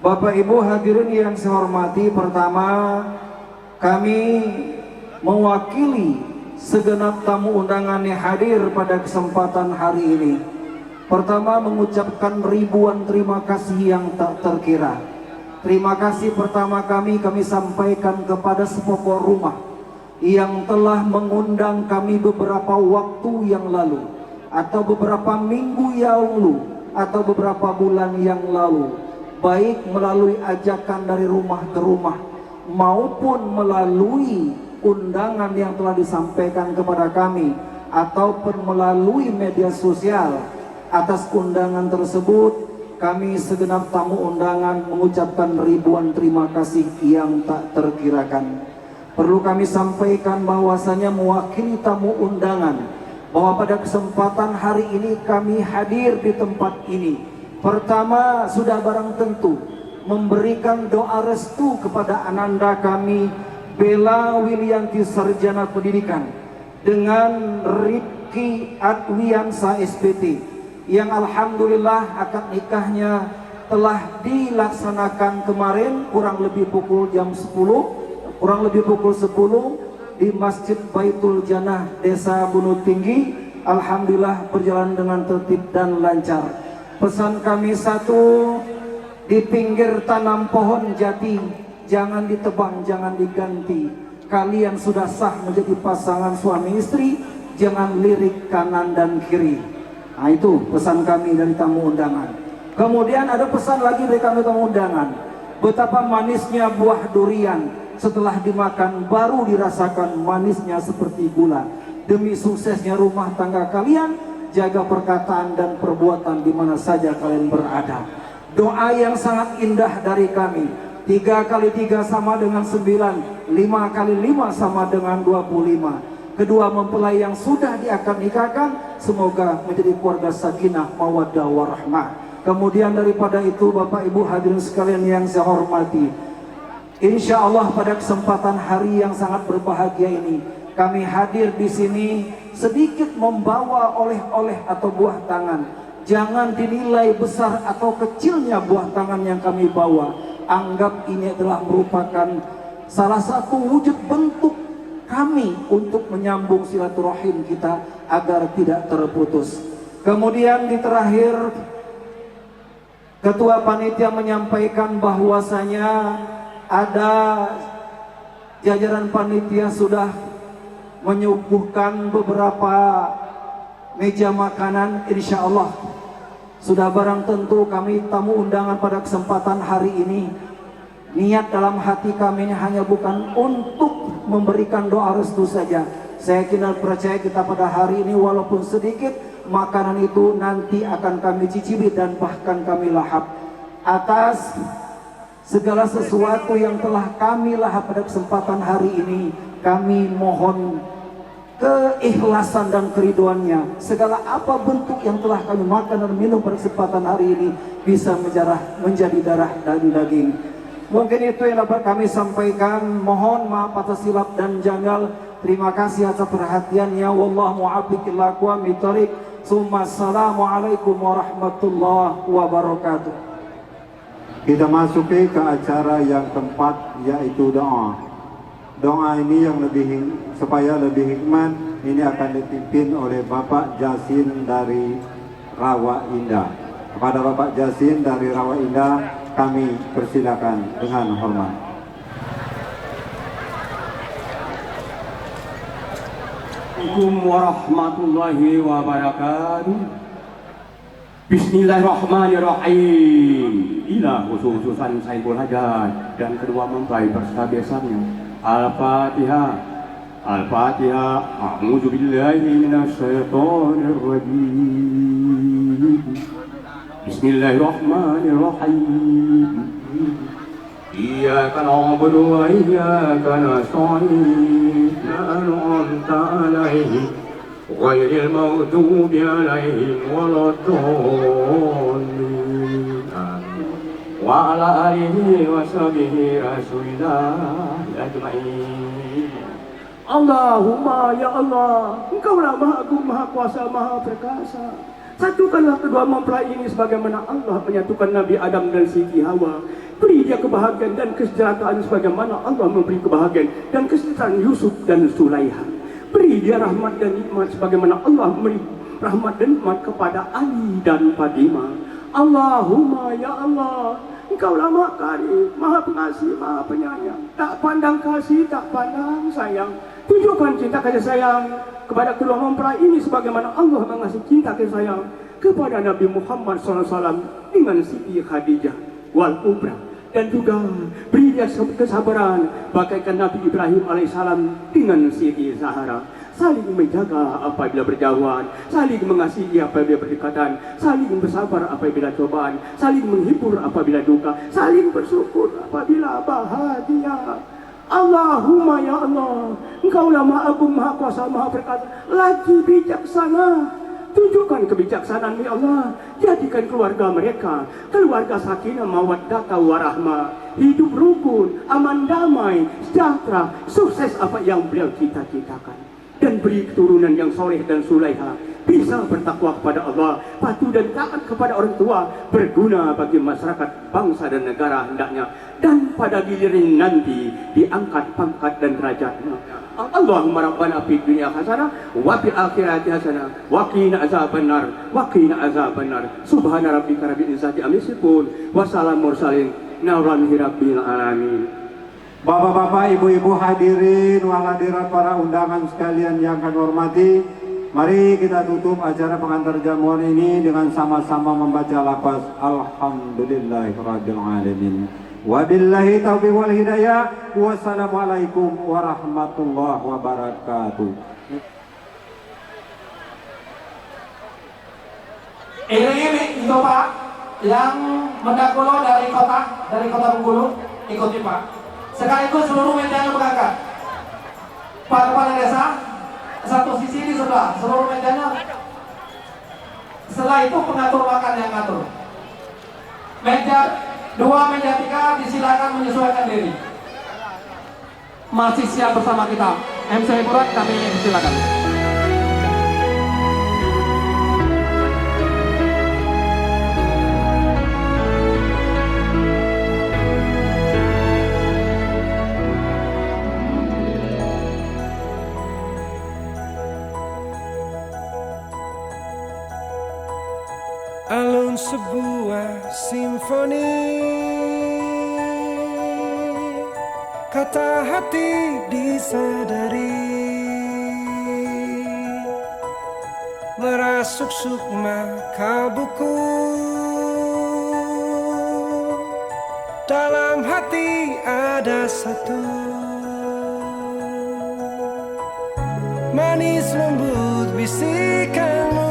Bapak Ibu hadirin yang saya hormati, pertama kami mewakili segenap tamu undangan yang hadir pada kesempatan hari ini. Pertama mengucapkan ribuan terima kasih yang tak terkira. Terima kasih pertama kami sampaikan kepada sepokok rumah yang telah mengundang kami beberapa waktu yang lalu, atau beberapa minggu yang lalu, atau beberapa bulan yang lalu, baik melalui ajakan dari rumah ke rumah maupun melalui undangan yang telah disampaikan kepada kami ataupun melalui media sosial. Atas undangan tersebut kami segenap tamu undangan mengucapkan ribuan terima kasih yang tak terkirakan. Perlu kami sampaikan bahwasanya mewakili tamu undangan bahwa pada kesempatan hari ini kami hadir di tempat ini, pertama sudah barang tentu memberikan doa restu kepada ananda kami Bella Willianti Sarjana Pendidikan dengan Rifki Adwiansa SPT, yang alhamdulillah akad nikahnya telah dilaksanakan kemarin kurang lebih pukul 10 di Masjid Baitul Jannah Desa Gunung Tinggi. Alhamdulillah berjalan dengan tertib dan lancar. Pesan kami satu, di pinggir tanam pohon jati jangan ditebang, jangan diganti. Kalian sudah sah menjadi pasangan suami istri, jangan lirik kanan dan kiri. Nah itu pesan kami dari tamu undangan. Kemudian ada pesan lagi dari kami tamu undangan, betapa manisnya buah durian, setelah dimakan baru dirasakan manisnya seperti gula. Demi suksesnya rumah tangga kalian, jaga perkataan dan perbuatan di mana saja kalian berada. Doa yang sangat indah dari kami. 3 kali 3 sama dengan 9, 5 kali 5 sama dengan 25. Kedua mempelai yang sudah diakad nikahkan, semoga menjadi keluarga sakinah mawaddah warahmah. Kemudian daripada itu Bapak Ibu hadirin sekalian yang saya hormati, insya Allah pada kesempatan hari yang sangat berbahagia ini kami hadir di sini sedikit membawa oleh-oleh atau buah tangan. Jangan dinilai besar atau kecilnya buah tangan yang kami bawa. Anggap ini adalah merupakan salah satu wujud bentuk kami untuk menyambung silaturahim kita agar tidak terputus. Kemudian di terakhir, Ketua Panitia menyampaikan bahwasanya ada jajaran panitia sudah menyuguhkan beberapa meja makanan, insya Allah sudah barang tentu kami tamu undangan pada kesempatan hari ini. Niat dalam hati kami ini hanya bukan untuk memberikan doa restu saja. Saya kira percaya kita pada hari ini walaupun sedikit, makanan itu nanti akan kami cicipi dan bahkan kami lahap. Atas segala sesuatu yang telah kami lahap pada kesempatan hari ini, kami mohon keikhlasan dan keriduannya. Segala apa bentuk yang telah kami makan dan minum pada kesempatan hari ini bisa menjadi darah dan daging. Mungkin itu yang dapat kami sampaikan. Mohon maaf atas silap dan janggal. Terima kasih atas perhatiannya. Wallahu muwaffiq ila aqwamit thoriq. Assalamualaikum warahmatullahi wabarakatuh. Kita masuki ke acara yang keempat, yaitu doa. Doa ini yang supaya lebih hikmat, ini akan dipimpin oleh Bapak Jasin dari Rawa Indah. Kepada Bapak Jasin dari Rawa Indah, kami persilakan dengan hormat. Assalamualaikum warahmatullahi wabarakatuh. Bismillahirrahmanirrahim. Ila khususan Saiful Hajat dan kedua mempelai berserta besannya. Al-Fatihah. Al-Fatihah. A'udzu billahi minasyaitonir rajim. Bismillahirrahmanirrahim. Iyyaka na'budu wa iyyaka nasta'in. An'amta 'alaihim ghairil maghdubi 'alaihim waladdallin. Wa 'ala alihi wa sahbihi rasulillah ajma'in. Allahumma ya Allah, Engkaulah Maha Agung, Maha Kuasa, Maha Perkasa. Satukanlah kedua mempelai ini sebagaimana Allah menyatukan Nabi Adam dan Siti Hawa. Beri dia kebahagiaan dan kesejahteraan sebagaimana Allah memberi kebahagiaan dan kesejahteraan Yusuf dan Sulaiha. Beri dia rahmat dan nikmat sebagaimana Allah memberi rahmat dan nikmat kepada Ali dan Fatimah. Allahumma ya Allah, Engkaulah Maha Karim, Maha Pengasih, Maha Penyayang. Tak pandang kasih, tak pandang sayang. Tunjukkan cinta kasih sayang kepada kedua mempelai ini sebagaimana Allah mengasihi cinta kasih sayang kepada Nabi Muhammad SAW dengan Siti Khadijah wal Kubra. Dan juga beri dia kesabaran bagaikan Nabi Ibrahim alaihissalam dengan Siti Zahra. Saling menjaga apabila berjauhan, saling mengasihi apabila berdekatan, saling bersabar apabila cobaan, saling menghibur apabila duka, saling bersyukur apabila bahagia. Allahumma ya Allah, Engkaulah Maha Agung, Maha Kuasa, Maha Perkasa, lagi bijaksana. Tunjukkan kebijaksanaan ya Allah. Jadikan keluarga mereka keluarga sakinah mawaddah warahmah, hidup rukun, aman damai, sejahtera, sukses apa yang beliau cita-citakan. Dan beri keturunan yang soleh dan suleha, bisa bertakwa kepada Allah, patuh dan taat kepada orang tua, berguna bagi masyarakat, bangsa dan negara hendaknya. Dan pada giliran nanti diangkat pangkat dan derajatnya. Allahumma rabbana fid dunya hasanah wa fil akhirati hasanah wa qina azabannar wa qina azabannar. Subhana rabbika rabbil izzati amma yasifun wa salamun mursalin walhamdulillahi rabbil alamin. Bapak-bapak, ibu-ibu hadirin wal hadirat para undangan sekalian yang kami hormati, mari kita tutup acara pengantar jamuan ini dengan sama-sama membaca lafaz alhamdulillahirabbil alamin. Wabillahi taufiq wal hidayah. Wassalamualaikum warahmatullahi wabarakatuh. Ini itu Pak yang mendahulu dari kota Bengkulu, ikuti Pak. Sekaligus seluruh mejanya berangkat. Pak Kepala Desa satu sisi di sebelah, seluruh mejanya. Setelah itu pengatur makan yang ngatur. Meja 2, meja 3 disilakan menyesuaikan diri. Masih siap bersama kita. MC Murad kami silakan. Alun sebuah simfoni, kata hati disadari, merasuk sukma kalbuku, dalam hati ada satu, manis lembut bisikanmu,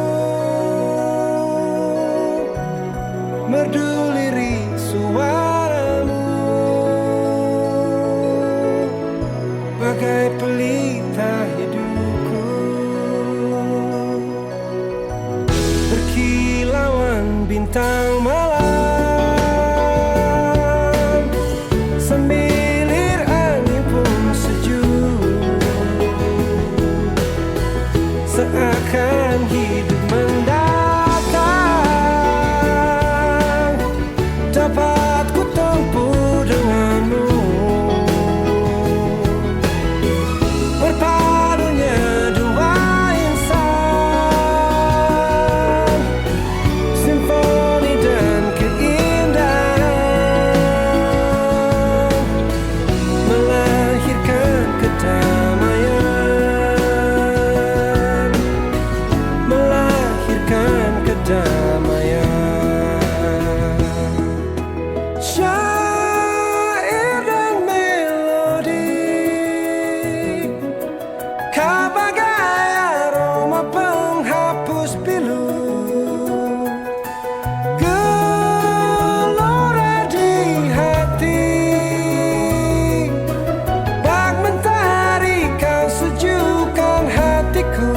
merdu lirik suaramu, bagai pelita hidupku, berkilauan bintang malam, semilir angin pun sejuk, seakan hidup mendatang. Dapat ku tempuh denganmu, berpadunya dua insan, simfoni dan keindahan, melahirkan kedamaian, melahirkan kedamaian. Syair dan melodi, kau bagai aroma penghapus pilu, gelora di hati, bak mentari kau sejukkan hatiku.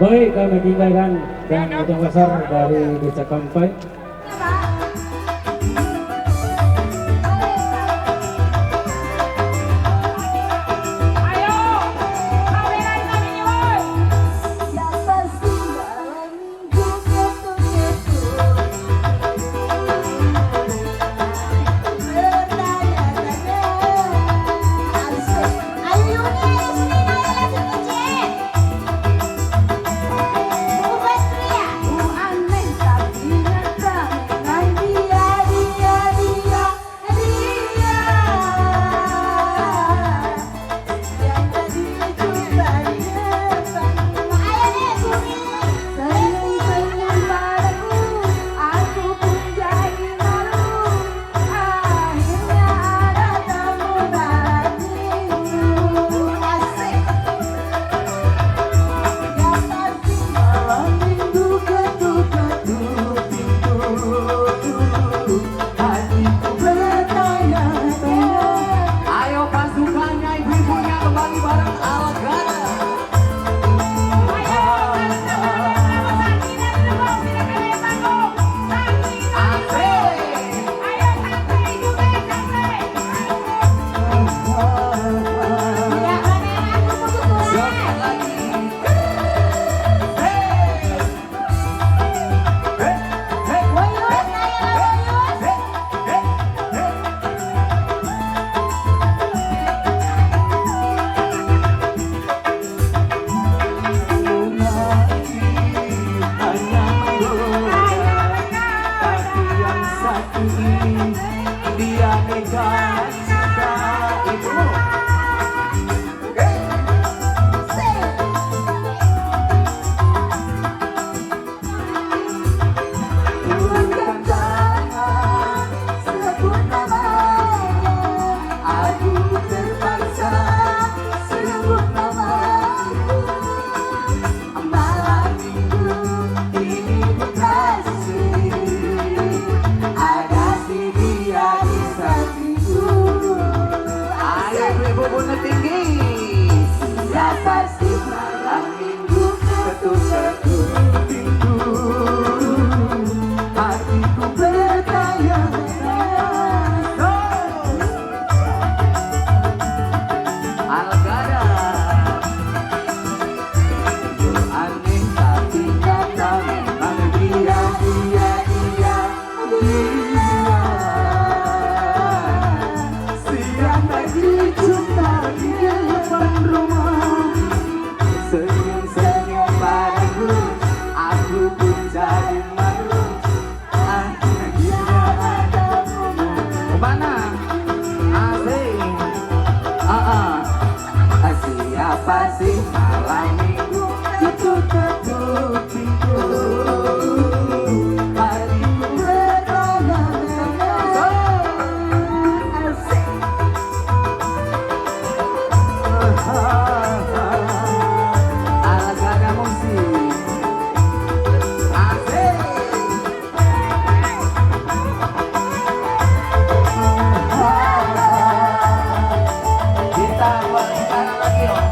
Baik, kami tinggalkan dan ujung besar dari Desa Kampai. Siapa sih malam minggu ketuk-ketuk pintu, hariku bertanya-tanya. Asik. Ala gada musik. Asik. Kita buat sekarang lagi loh.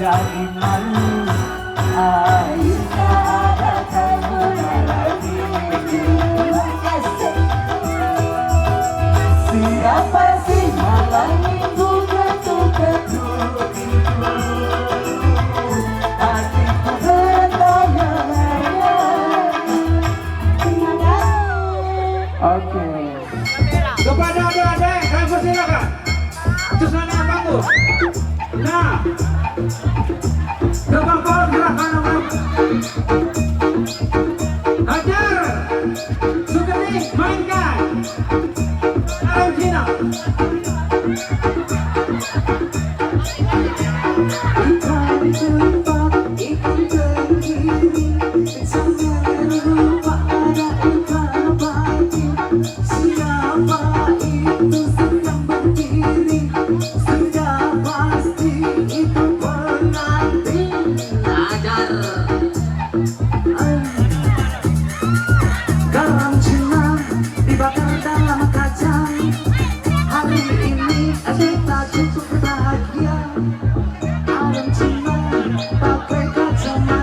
Jadi malu, akhirnya ada kamu lagi. Siapa sih malam minggu ketuk-ketuk pintu, hatiku bertanya-tanya. Oke. Kepada adik-adik, kami persilakan. Susana bantu. Nah, kebangkol gerakan nomor. Hajar, Sugeng mainkan. Alam Cina. Garam Cina dibakar dalam kaca. Hari ini adik tak cukup bahagia. Garam Cina pakai kacamata.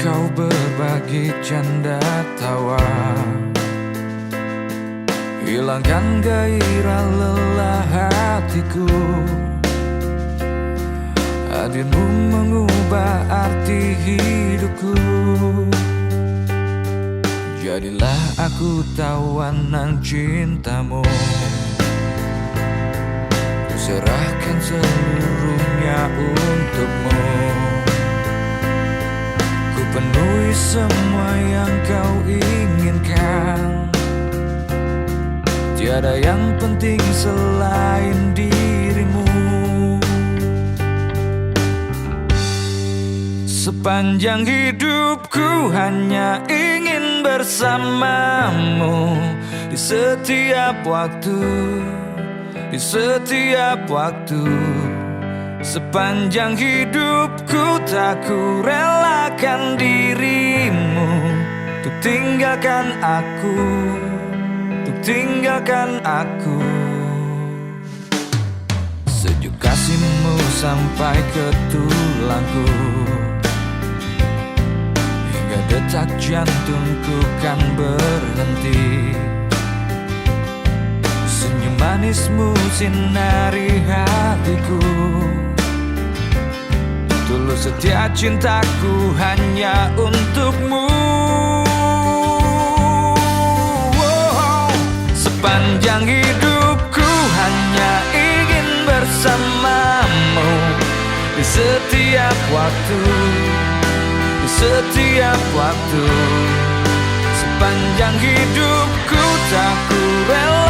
kau berbagi canda tawa, hilangkan gairah lelah hatiku. Hadirmu mengubah arti hidupku. Jadilah aku tawanan cintamu. Ku serahkan seluruhnya untukmu. Ku penuhi semua yang kau inginkan. Tiada yang penting selain dirimu. Sepanjang hidupku hanya ingin bersamamu. Di setiap waktu, di setiap waktu. Sepanjang hidupku tak ku relakan dirimu. Untuk tinggalkan aku, untuk tinggalkan aku. Sejuk kasihmu sampai ke tulangku. Detak jantungku kan berhenti. Senyum manismu sinari hatiku. Tulus setia cintaku hanya untukmu. Sepanjang hidupku hanya ingin bersamamu. Di setiap waktu, di setiap waktu. Sepanjang hidupku tak ku rela